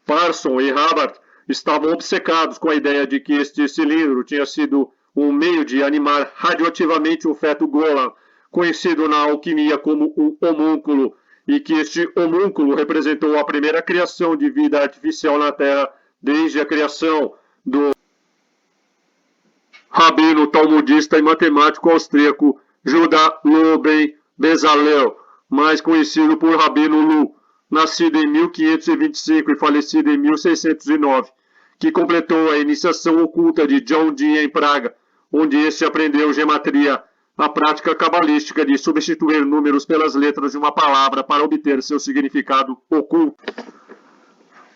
Parson e Hubbard estavam obcecados com a ideia de que este cilindro tinha sido um meio de animar radioativamente o feto Golan, conhecido na alquimia como um homúnculo, e que este homúnculo representou a primeira criação de vida artificial na Terra desde a criação do rabino talmudista e matemático austríaco Judah Loew ben Bezalel, mais conhecido por Rabino Lu, nascido em 1525 e falecido em 1609, que completou a iniciação oculta de John Dee em Praga, onde este aprendeu gematria, a prática cabalística de substituir números pelas letras de uma palavra para obter seu significado oculto.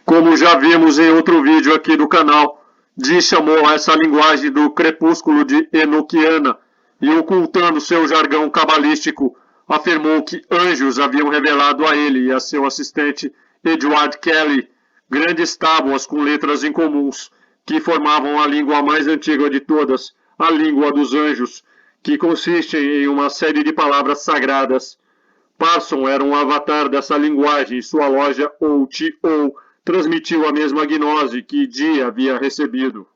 Como já vimos em outro vídeo aqui do canal, Dee chamou essa linguagem do crepúsculo de Enoquiana e, ocultando seu jargão cabalístico, afirmou que anjos haviam revelado a ele e a seu assistente Edward Kelly grandes tábuas com letras incomuns, que formavam a língua mais antiga de todas, a língua dos anjos, que consiste em uma série de palavras sagradas. Parson era um avatar dessa linguagem e sua loja OT-O transmitiu a mesma gnose que Dee havia recebido.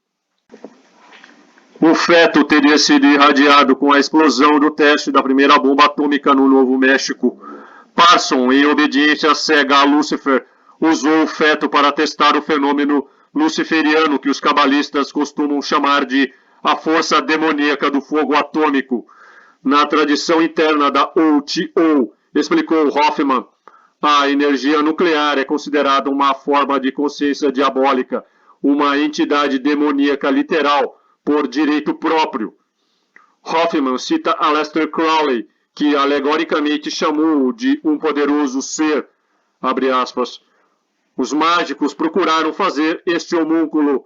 O feto teria sido irradiado com a explosão do teste da primeira bomba atômica no Novo México. Parson, em obediência cega a Lúcifer, usou o feto para testar o fenômeno luciferiano que os cabalistas costumam chamar de a força demoníaca do fogo atômico. Na tradição interna da OT-O, explicou Hoffman, A energia nuclear é considerada uma forma de consciência diabólica, uma entidade demoníaca literal, por direito próprio. Hoffman cita Aleister Crowley, que alegoricamente chamou-o de um poderoso ser, abre aspas. Os mágicos procuraram fazer este homúnculo.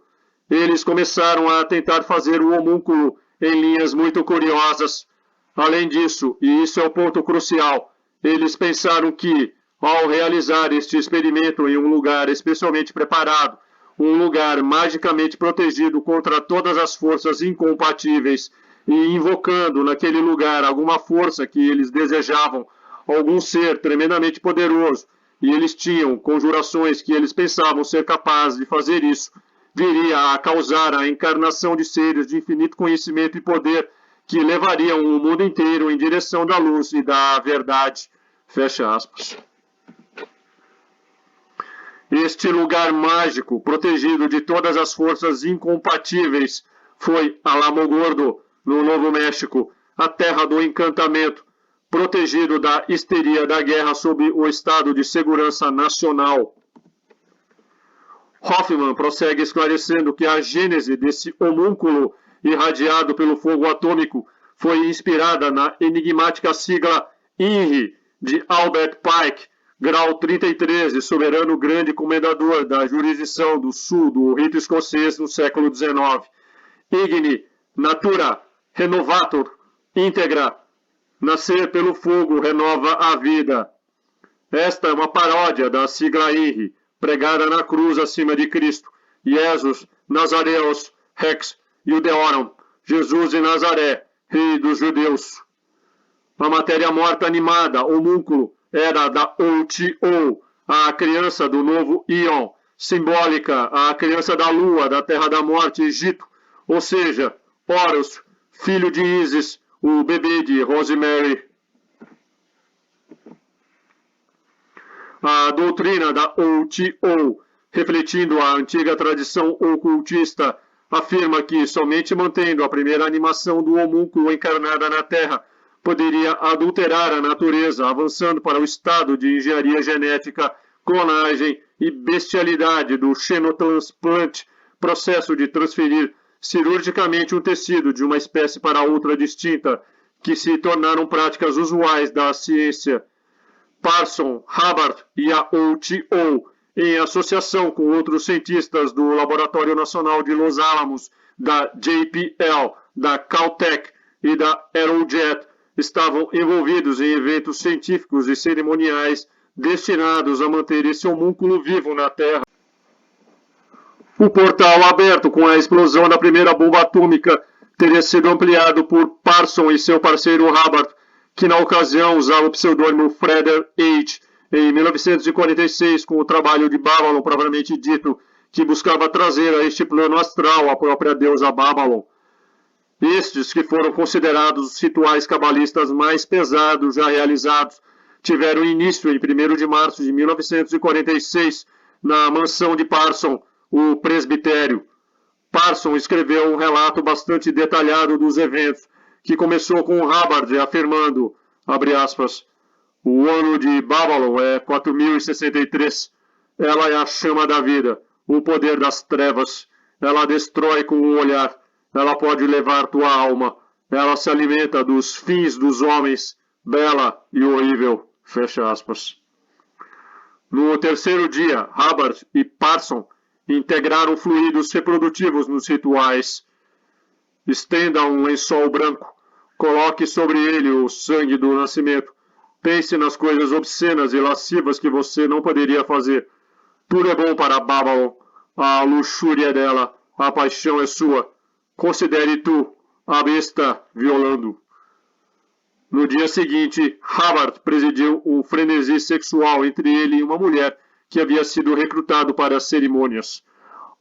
Eles começaram a tentar fazer o homúnculo em linhas muito curiosas. Além disso, e isso é o ponto crucial, eles pensaram que, ao realizar este experimento em um lugar especialmente preparado, um lugar magicamente protegido contra todas as forças incompatíveis, e invocando naquele lugar alguma força que eles desejavam, algum ser tremendamente poderoso, e eles tinham conjurações que eles pensavam ser capazes de fazer isso, viria a causar a encarnação de seres de infinito conhecimento e poder que levariam o mundo inteiro em direção da luz e da verdade. Fecha aspas. Este lugar mágico, protegido de todas as forças incompatíveis, foi Alamogordo, no Novo México, a terra do encantamento, protegido da histeria da guerra sob o estado de segurança nacional. Hoffman prossegue esclarecendo que a gênese desse homúnculo irradiado pelo fogo atômico foi inspirada na enigmática sigla INRI de Albert Pike, grau 33, e soberano grande comendador da jurisdição do sul do rito escocês no século XIX. Igni, natura, renovator, íntegra, nascer pelo fogo renova a vida. Esta é uma paródia da sigla INRI, pregada na cruz acima de Cristo. Jesus, Nazareus, Rex, Judeorum, Jesus de Nazaré, Rei dos Judeus. A matéria morta animada, homúnculo, era da Ou-Ti-Ou, a criança do novo Ion, simbólica, a criança da lua, da terra da morte, Egito, ou seja, Horus, filho de Ísis, o bebê de Rosemary. A doutrina da Ou-Ti-Ou, refletindo a antiga tradição ocultista, afirma que somente mantendo a primeira animação do homúnculo encarnada na Terra poderia adulterar a natureza, avançando para o estado de engenharia genética, clonagem e bestialidade do xenotransplante, processo de transferir cirurgicamente um tecido de uma espécie para outra distinta, que se tornaram práticas usuais da ciência. Parson, Hubbard e a Ou-Ti-Ou, em associação com outros cientistas do Laboratório Nacional de Los Alamos, da JPL, da Caltech e da Aerojet, estavam envolvidos em eventos científicos e cerimoniais destinados a manter esse homúnculo vivo na Terra. O portal aberto com a explosão da primeira bomba atômica teria sido ampliado por Parson e seu parceiro Hubbard, que na ocasião usava o pseudônimo Frederick H. em 1946 com o trabalho de Babylon propriamente dito, que buscava trazer a este plano astral a própria deusa Babylon. Estes, que foram considerados os rituais cabalistas mais pesados já realizados, tiveram início em 1º de março de 1946 na mansão de Parson, o presbitério. Parson escreveu um relato bastante detalhado dos eventos, que começou com Hubbard afirmando, abre aspas, o ano de Babylon é 4063. Ela é a chama da vida, o poder das trevas. Ela destrói com o olhar. Ela pode levar tua alma. Ela se alimenta dos fins dos homens, bela e horrível. Fecha aspas. No terceiro dia, Hubbard e Parson integraram fluidos reprodutivos nos rituais. Estenda um lençol branco. Coloque sobre ele o sangue do nascimento. Pense nas coisas obscenas e lascivas que você não poderia fazer. Tudo é bom para Babylon. A luxúria é dela. A paixão é sua. Considere tu, a besta, violando. No dia seguinte, Hubbard presidiu um frenesi sexual entre ele e uma mulher que havia sido recrutado para as cerimônias.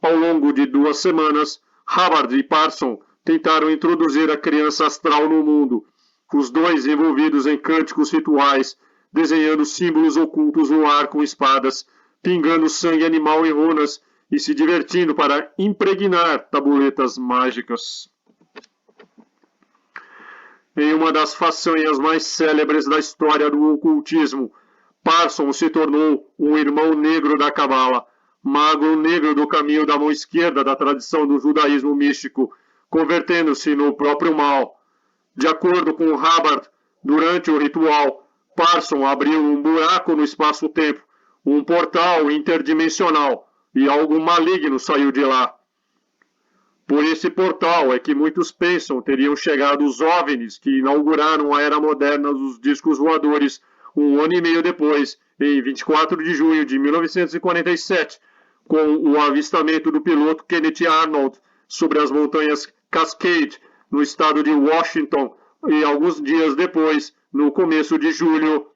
Ao longo de 2 semanas, Hubbard e Parson tentaram introduzir a criança astral no mundo, os dois envolvidos em cânticos rituais, desenhando símbolos ocultos no ar com espadas, pingando sangue animal em runas e se divertindo para impregnar tabuletas mágicas. Em uma das façanhas mais célebres da história do ocultismo, Parson se tornou um irmão negro da Cabala, mago negro do caminho da mão esquerda da tradição do judaísmo místico, convertendo-se no próprio mal. De acordo com Hubbard, durante o ritual, Parson abriu um buraco no espaço-tempo, um portal interdimensional, e algo maligno saiu de lá. Por esse portal é que muitos pensam teriam chegado os OVNIs que inauguraram a era moderna dos discos voadores um ano e meio depois, em 24 de junho de 1947, com o avistamento do piloto Kenneth Arnold sobre as montanhas Cascade, no estado de Washington, e alguns dias depois, no começo de julho,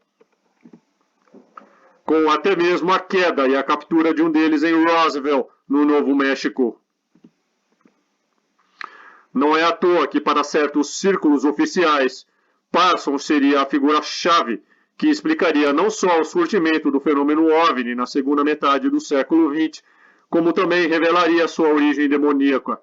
com até mesmo a queda e a captura de um deles em Roswell, no Novo México. Não é à toa que, para certos círculos oficiais, Parson seria a figura-chave que explicaria não só o surgimento do fenômeno OVNI na segunda metade do século XX, como também revelaria sua origem demoníaca.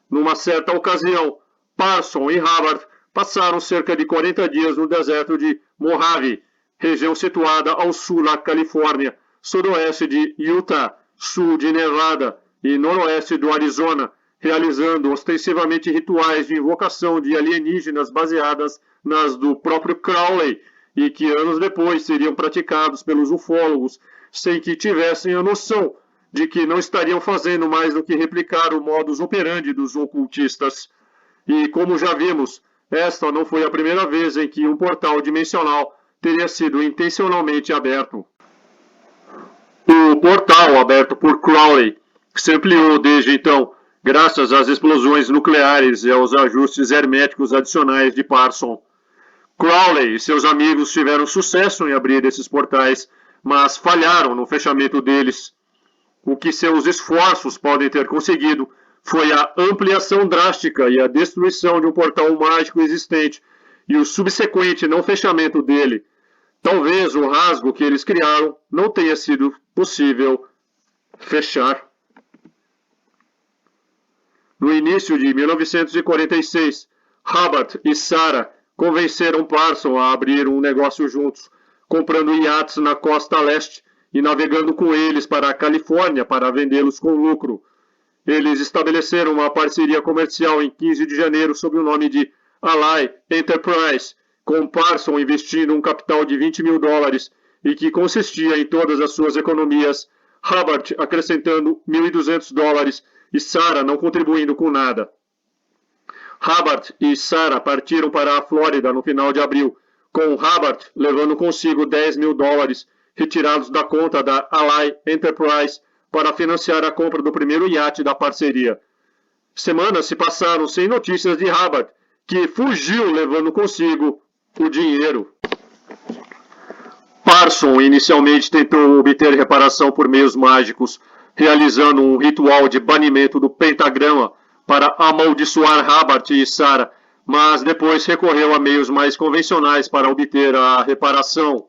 Numa certa ocasião, Parson e Hubbard passaram cerca de 40 dias no deserto de Mojave, região situada ao sul da Califórnia, sudoeste de Utah, sul de Nevada e noroeste do Arizona, realizando ostensivamente rituais de invocação de alienígenas baseadas nas do próprio Crowley, e que anos depois seriam praticados pelos ufólogos, sem que tivessem a noção de que não estariam fazendo mais do que replicar o modus operandi dos ocultistas. E como já vimos, esta não foi a primeira vez em que um portal dimensional teria sido intencionalmente aberto. O portal aberto por Crowley se ampliou desde então, graças às explosões nucleares e aos ajustes herméticos adicionais de Parson. Crowley e seus amigos tiveram sucesso em abrir esses portais, mas falharam no fechamento deles. O que seus esforços podem ter conseguido foi a ampliação drástica e a destruição de um portal mágico existente e o subsequente não fechamento dele. Talvez o rasgo que eles criaram não tenha sido possível fechar. No início de 1946, Hubbard e Sarah convenceram Parson a abrir um negócio juntos, comprando iates na costa leste e navegando com eles para a Califórnia para vendê-los com lucro. Eles estabeleceram uma parceria comercial em 15 de janeiro sob o nome de Ally Enterprise, com Parson investindo um capital de $20 mil e que consistia em todas as suas economias, Hubbard acrescentando $1.200 e Sarah não contribuindo com nada. Hubbard e Sarah partiram para a Flórida no final de abril, com Hubbard levando consigo $10 mil retirados da conta da Ally Enterprise para financiar a compra do primeiro iate da parceria. Semanas se passaram sem notícias de Hubbard, que fugiu levando consigo o dinheiro. Parson inicialmente tentou obter reparação por meios mágicos, realizando um ritual de banimento do pentagrama para amaldiçoar Hubbard e Sarah, mas depois recorreu a meios mais convencionais para obter a reparação.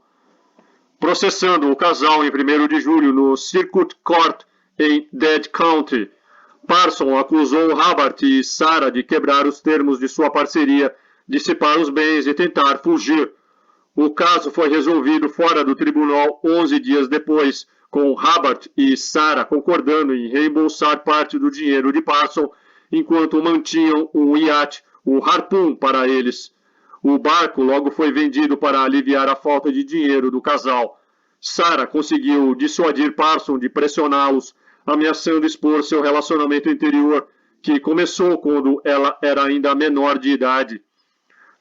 Processando o casal em 1º de julho no Circuit Court em Dead County, Parson acusou Hubbard e Sarah de quebrar os termos de sua parceria, dissipar os bens e tentar fugir. O caso foi resolvido fora do tribunal 11 dias depois, com Hubbard e Sarah concordando em reembolsar parte do dinheiro de Parson, enquanto mantinham um iate, o Harpoon, para eles. O barco logo foi vendido para aliviar a falta de dinheiro do casal. Sarah conseguiu dissuadir Parson de pressioná-los, ameaçando expor seu relacionamento anterior, que começou quando ela era ainda menor de idade.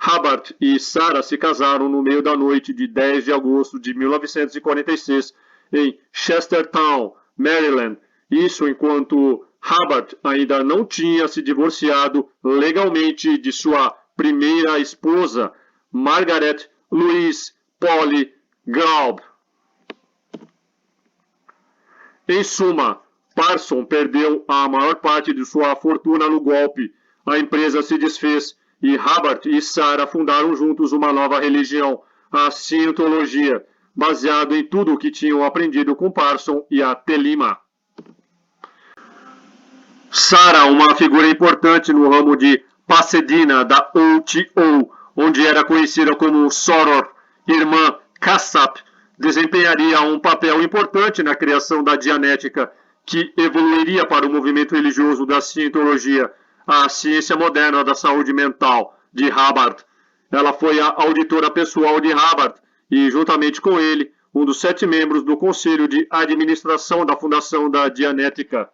Hubbard e Sarah se casaram no meio da noite de 10 de agosto de 1946 em Chestertown, Maryland. Isso enquanto Hubbard ainda não tinha se divorciado legalmente de sua primeira esposa, Margaret Louise Polly Gaub. Em suma, Parson perdeu a maior parte de sua fortuna no golpe, a empresa se desfez e Hubbard e Sarah fundaram juntos uma nova religião, a Scientologia, baseado em tudo o que tinham aprendido com Parson e a Telima. Sarah, uma figura importante no ramo de Pasadena da OTO, onde era conhecida como Soror, irmã Kassap, desempenharia um papel importante na criação da Dianética, que evoluiria para o movimento religioso da Cientologia, a ciência moderna da saúde mental, de Hubbard. Ela foi a auditora pessoal de Hubbard e, juntamente com ele, um dos 7 membros do Conselho de Administração da Fundação da Dianética.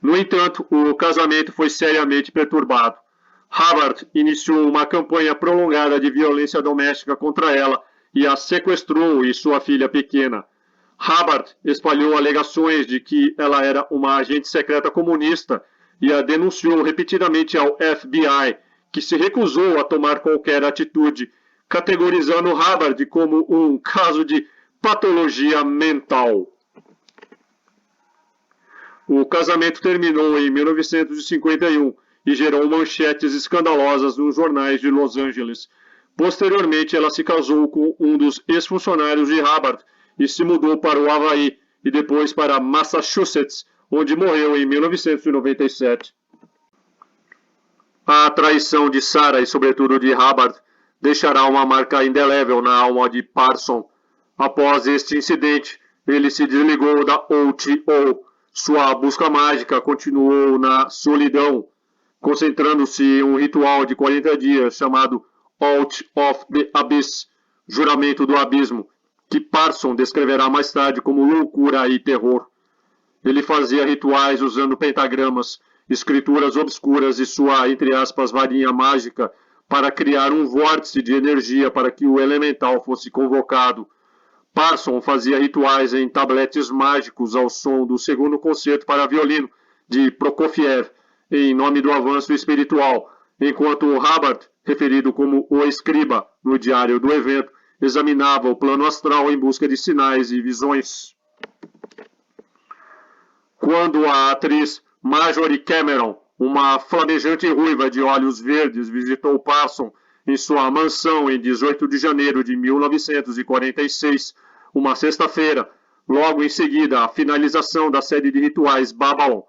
No entanto, o casamento foi seriamente perturbado. Hubbard iniciou uma campanha prolongada de violência doméstica contra ela e a sequestrou e sua filha pequena. Hubbard espalhou alegações de que ela era uma agente secreta comunista e a denunciou repetidamente ao FBI, que se recusou a tomar qualquer atitude, categorizando Hubbard como um caso de patologia mental. O casamento terminou em 1951 e gerou manchetes escandalosas nos jornais de Los Angeles. Posteriormente, ela se casou com um dos ex-funcionários de Hubbard e se mudou para o Havaí e depois para Massachusetts, onde morreu em 1997. A traição de Sarah e, sobretudo, de Hubbard deixará uma marca indelével na alma de Parson. Após este incidente, ele se desligou da OTO. Sua busca mágica continuou na solidão, concentrando-se em um ritual de 40 dias chamado Oath of the Abyss, juramento do abismo, que Parson descreverá mais tarde como loucura e terror. Ele fazia rituais usando pentagramas, escrituras obscuras e sua, entre aspas, varinha mágica para criar um vórtice de energia para que o elemental fosse convocado. Parson fazia rituais em tabletes mágicos ao som do segundo concerto para violino de Prokofiev, em nome do avanço espiritual, enquanto Hubbard, referido como o escriba no diário do evento, examinava o plano astral em busca de sinais e visões. Quando a atriz Marjorie Cameron, uma flamejante ruiva de olhos verdes, visitou Parson em sua mansão em 18 de janeiro de 1946, uma sexta-feira, logo em seguida à finalização da série de rituais Babylon,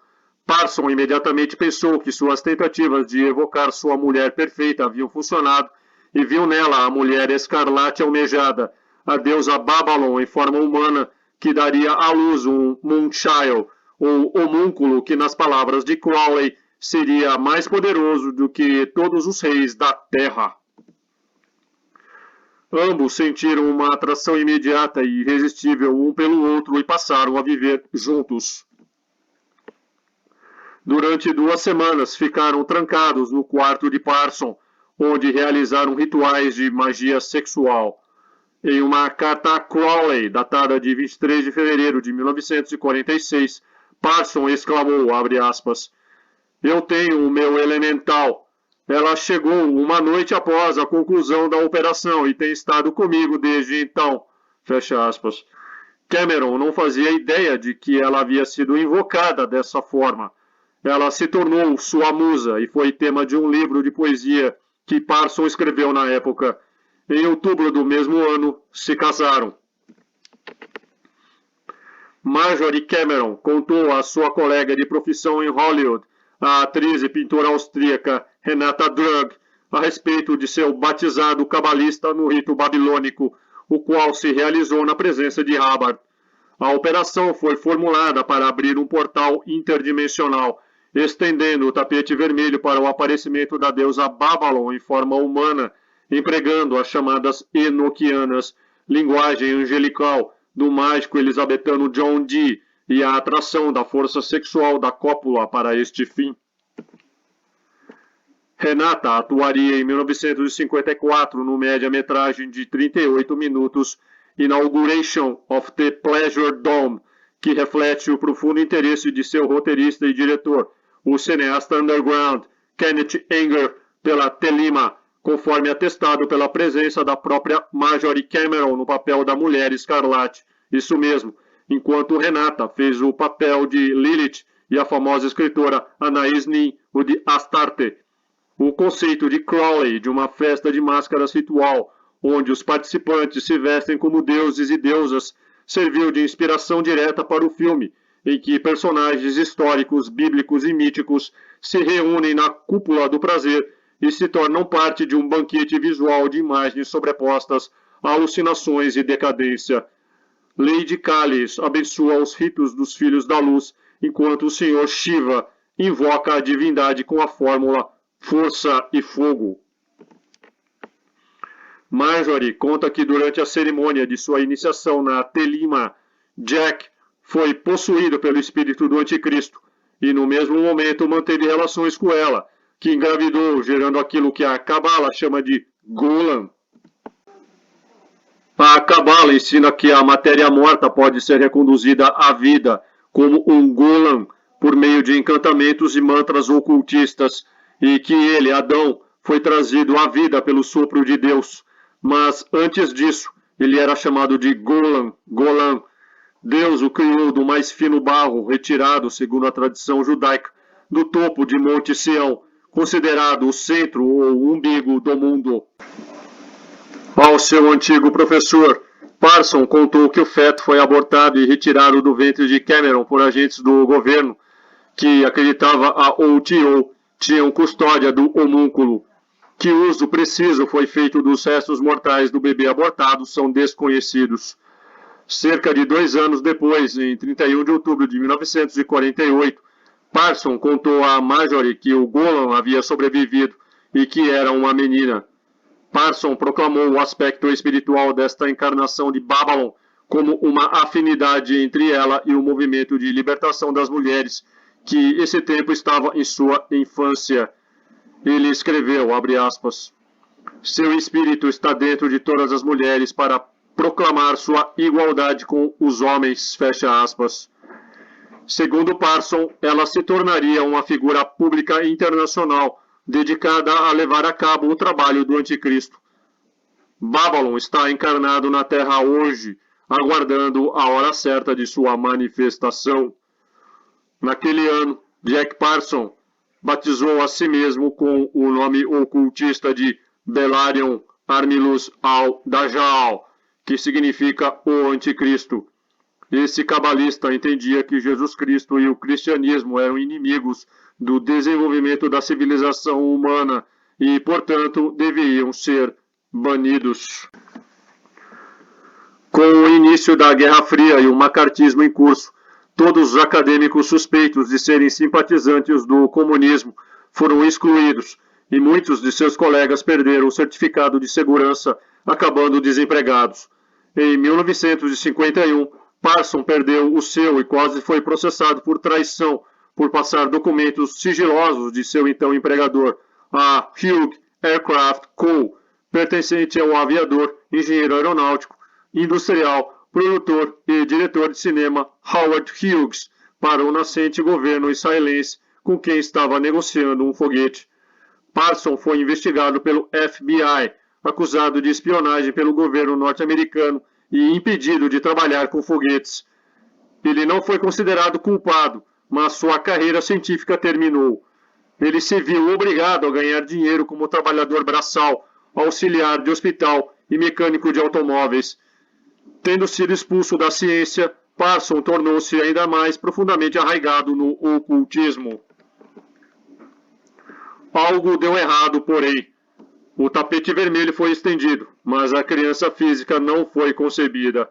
Parson imediatamente pensou que suas tentativas de evocar sua mulher perfeita haviam funcionado e viu nela a mulher escarlate almejada, a deusa Babylon em forma humana, que daria à luz um Moonchild, ou homúnculo que, nas palavras de Crowley, seria mais poderoso do que todos os reis da Terra. Ambos sentiram uma atração imediata e irresistível um pelo outro e passaram a viver juntos. Durante 2 semanas ficaram trancados no quarto de Parson, onde realizaram rituais de magia sexual. Em uma carta a Crowley, datada de 23 de fevereiro de 1946, Parson exclamou, abre aspas, "Eu tenho o meu elemental. Ela chegou uma noite após a conclusão da operação e tem estado comigo desde então." Fecha aspas. Cameron não fazia ideia de que ela havia sido invocada dessa forma. Ela se tornou sua musa e foi tema de um livro de poesia que Parson escreveu na época. Em outubro do mesmo ano, se casaram. Marjorie Cameron contou à sua colega de profissão em Hollywood, a atriz e pintora austríaca Renata Drug, a respeito de seu batizado cabalista no rito babilônico, o qual se realizou na presença de Hubbard. A operação foi formulada para abrir um portal interdimensional, estendendo o tapete vermelho para o aparecimento da deusa Babylon em forma humana, empregando as chamadas enoquianas, linguagem angelical, do mágico elisabetano John Dee e a atração da força sexual da cópula para este fim. Renata atuaria em 1954 no média-metragem de 38 minutos Inauguration of the Pleasure Dome, que reflete o profundo interesse de seu roteirista e diretor, o cineasta underground Kenneth Anger, pela Telima, conforme atestado pela presença da própria Marjorie Cameron no papel da Mulher Escarlate. Isso mesmo, enquanto Renata fez o papel de Lilith e a famosa escritora Anais Nin, o de Astarte. O conceito de Crowley de uma festa de máscaras ritual, onde os participantes se vestem como deuses e deusas, serviu de inspiração direta para o filme, em que personagens históricos, bíblicos e míticos se reúnem na cúpula do prazer e se tornam parte de um banquete visual de imagens sobrepostas alucinações e decadência. Lady Kali abençoa os ritos dos Filhos da Luz, enquanto o Sr. Shiva invoca a divindade com a fórmula Força e Fogo. Marjorie conta que durante a cerimônia de sua iniciação na Telima, Jack foi possuído pelo espírito do anticristo e no mesmo momento manteve relações com ela, que engravidou, gerando aquilo que a Cabala chama de Golan. A Cabala ensina que a matéria morta pode ser reconduzida à vida como um Golan por meio de encantamentos e mantras ocultistas, e que ele, Adão, foi trazido à vida pelo sopro de Deus. Mas antes disso, ele era chamado de Golan. Deus o criou do mais fino barro, retirado, segundo a tradição judaica, do topo de Monte Sião, considerado o centro ou umbigo do mundo. Ao seu antigo professor, Parson contou que o feto foi abortado e retirado do ventre de Cameron por agentes do governo, que acreditava a OTO tinham custódia do homúnculo. Que uso preciso foi feito dos restos mortais do bebê abortado são desconhecidos. Cerca de 2 anos depois, em 31 de outubro de 1948, Parson contou a Marjorie que o Golan havia sobrevivido e que era uma menina. Parson proclamou o aspecto espiritual desta encarnação de Babylon como uma afinidade entre ela e o movimento de libertação das mulheres, que esse tempo estava em sua infância. Ele escreveu, abre aspas, seu espírito está dentro de todas as mulheres para proclamar sua igualdade com os homens, fecha aspas. Segundo Parson, ela se tornaria uma figura pública internacional dedicada a levar a cabo o trabalho do anticristo. Babylon está encarnado na Terra hoje, aguardando a hora certa de sua manifestação. Naquele ano, Jack Parson batizou a si mesmo com o nome ocultista de Belarion Armilus al-Dajjal, que significa o anticristo. Esse cabalista entendia que Jesus Cristo e o cristianismo eram inimigos do desenvolvimento da civilização humana e, portanto, deveriam ser banidos. Com o início da Guerra Fria e o macartismo em curso, todos os acadêmicos suspeitos de serem simpatizantes do comunismo foram excluídos e muitos de seus colegas perderam o certificado de segurança, acabando desempregados. Em 1951, Parson perdeu o seu e quase foi processado por traição por passar documentos sigilosos de seu então empregador, a Hughes Aircraft Co., pertencente ao aviador, engenheiro aeronáutico, industrial, produtor e diretor de cinema Howard Hughes, para o nascente governo israelense com quem estava negociando um foguete. Parson foi investigado pelo FBI, acusado de espionagem pelo governo norte-americano e impedido de trabalhar com foguetes. Ele não foi considerado culpado, mas sua carreira científica terminou. Ele se viu obrigado a ganhar dinheiro como trabalhador braçal, auxiliar de hospital e mecânico de automóveis. Tendo sido expulso da ciência, Parson tornou-se ainda mais profundamente arraigado no ocultismo. Algo deu errado, porém. O tapete vermelho foi estendido, mas a criança física não foi concebida.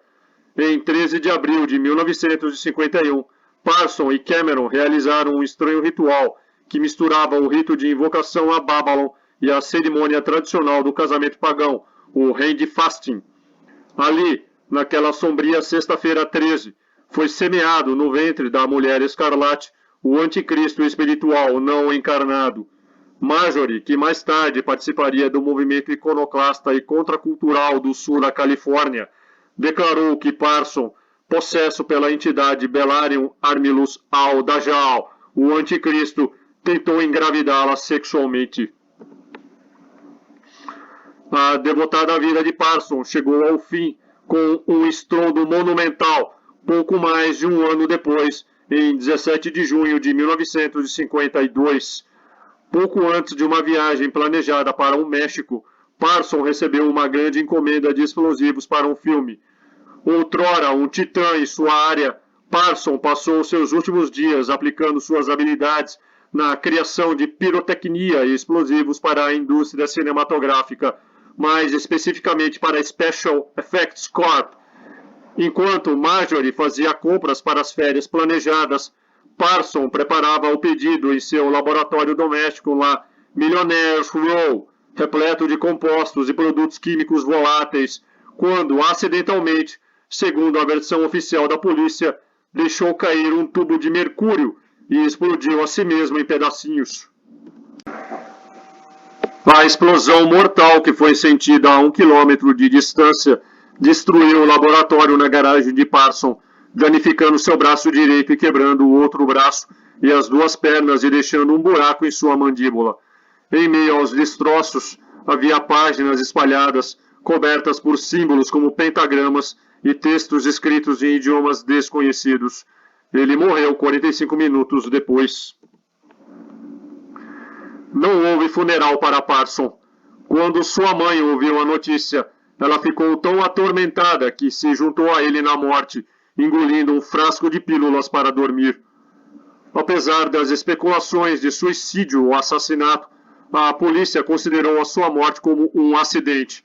Em 13 de abril de 1951, Parson e Cameron realizaram um estranho ritual que misturava o rito de invocação a Babylon e a cerimônia tradicional do casamento pagão, o Hand Fasting. Ali, naquela sombria sexta-feira 13, foi semeado no ventre da mulher escarlate o anticristo espiritual não encarnado. Marjorie, que mais tarde participaria do movimento iconoclasta e contracultural do sul da Califórnia, declarou que Parson, possesso pela entidade Belarion Armilus al-Dajjal, o anticristo, tentou engravidá-la sexualmente. A devotada vida de Parson chegou ao fim com um estrondo monumental, pouco mais de um ano depois, em 17 de junho de 1952. Pouco antes de uma viagem planejada para o México, Parson recebeu uma grande encomenda de explosivos para um filme. Outrora um titã em sua área, Parson passou seus últimos dias aplicando suas habilidades na criação de pirotecnia e explosivos para a indústria cinematográfica, mais especificamente para a Special Effects Corp. Enquanto Marjorie fazia compras para as férias planejadas, Parson preparava o pedido em seu laboratório doméstico lá, Millionaire's Row, repleto de compostos e produtos químicos voláteis, quando, acidentalmente, segundo a versão oficial da polícia, deixou cair um tubo de mercúrio e explodiu a si mesmo em pedacinhos. A explosão mortal que foi sentida a 1 quilômetro de distância destruiu o laboratório na garagem de Parson, danificando seu braço direito e quebrando o outro braço e as duas pernas e deixando um buraco em sua mandíbula. Em meio aos destroços, havia páginas espalhadas, cobertas por símbolos como pentagramas e textos escritos em idiomas desconhecidos. Ele morreu 45 minutos depois. Não houve funeral para Parson. Quando sua mãe ouviu a notícia, ela ficou tão atormentada que se juntou a ele na morte, engolindo um frasco de pílulas para dormir. Apesar das especulações de suicídio ou assassinato, a polícia considerou a sua morte como um acidente.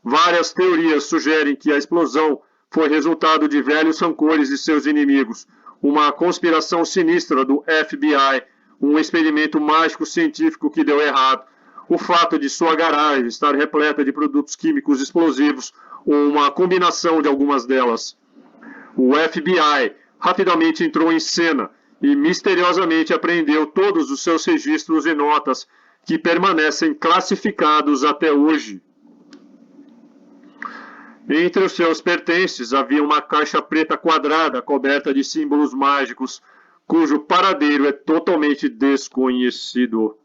Várias teorias sugerem que a explosão foi resultado de velhos rancores de seus inimigos, uma conspiração sinistra do FBI, um experimento mágico científico que deu errado, o fato de sua garagem estar repleta de produtos químicos explosivos ou uma combinação de algumas delas. O FBI rapidamente entrou em cena e misteriosamente apreendeu todos os seus registros e notas, que permanecem classificados até hoje. Entre os seus pertences havia uma caixa preta quadrada coberta de símbolos mágicos, cujo paradeiro é totalmente desconhecido.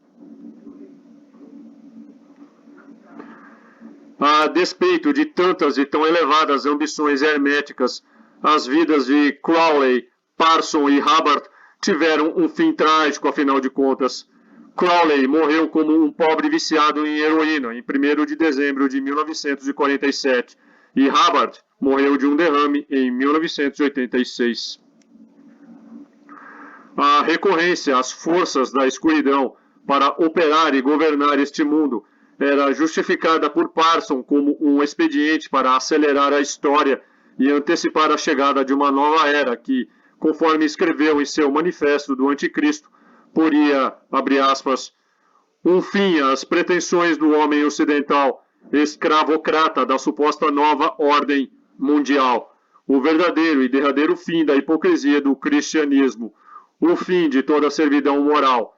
A despeito de tantas e tão elevadas ambições herméticas, as vidas de Crowley, Parson e Hubbard tiveram um fim trágico, afinal de contas. Crowley morreu como um pobre viciado em heroína em 1º de dezembro de 1947 e Hubbard morreu de um derrame em 1986. A recorrência às forças da escuridão para operar e governar este mundo era justificada por Parson como um expediente para acelerar a história e antecipar a chegada de uma nova era que, conforme escreveu em seu Manifesto do Anticristo, poria, abre aspas, um fim às pretensões do homem ocidental, escravocrata da suposta nova ordem mundial, o verdadeiro e derradeiro fim da hipocrisia do cristianismo, o fim de toda a servidão moral,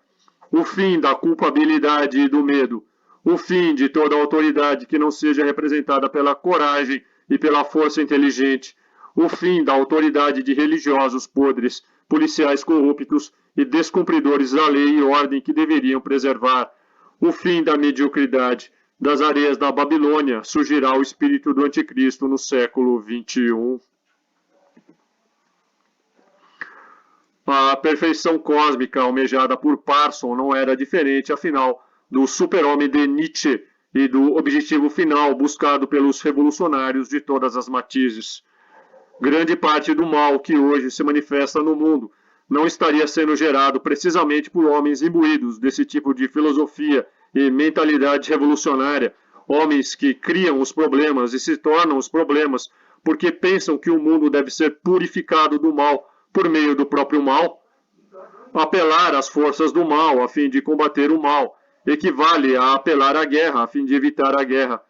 o fim da culpabilidade e do medo, o fim de toda autoridade que não seja representada pela coragem e pela força inteligente, o fim da autoridade de religiosos podres, policiais corruptos e descumpridores da lei e ordem que deveriam preservar, o fim da mediocridade. Das areias da Babilônia surgirá o espírito do anticristo no século 21. A perfeição cósmica almejada por Parson não era diferente, afinal, do super-homem de Nietzsche e do objetivo final buscado pelos revolucionários de todas as matizes. Grande parte do mal que hoje se manifesta no mundo não estaria sendo gerado precisamente por homens imbuídos desse tipo de filosofia e mentalidade revolucionária, homens que criam os problemas e se tornam os problemas porque pensam que o mundo deve ser purificado do mal por meio do próprio mal. Apelar às forças do mal a fim de combater o mal equivale a apelar à guerra a fim de evitar a guerra.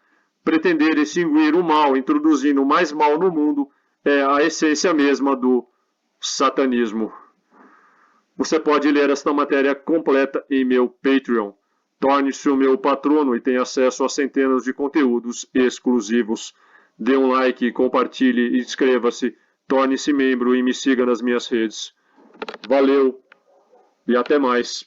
Pretender extinguir o mal introduzindo mais mal no mundo é a essência mesma do satanismo. Você pode ler esta matéria completa em meu Patreon. Torne-se o meu patrono e tenha acesso a centenas de conteúdos exclusivos. Dê um like, compartilhe e inscreva-se. Torne-se membro e me siga nas minhas redes. Valeu e até mais.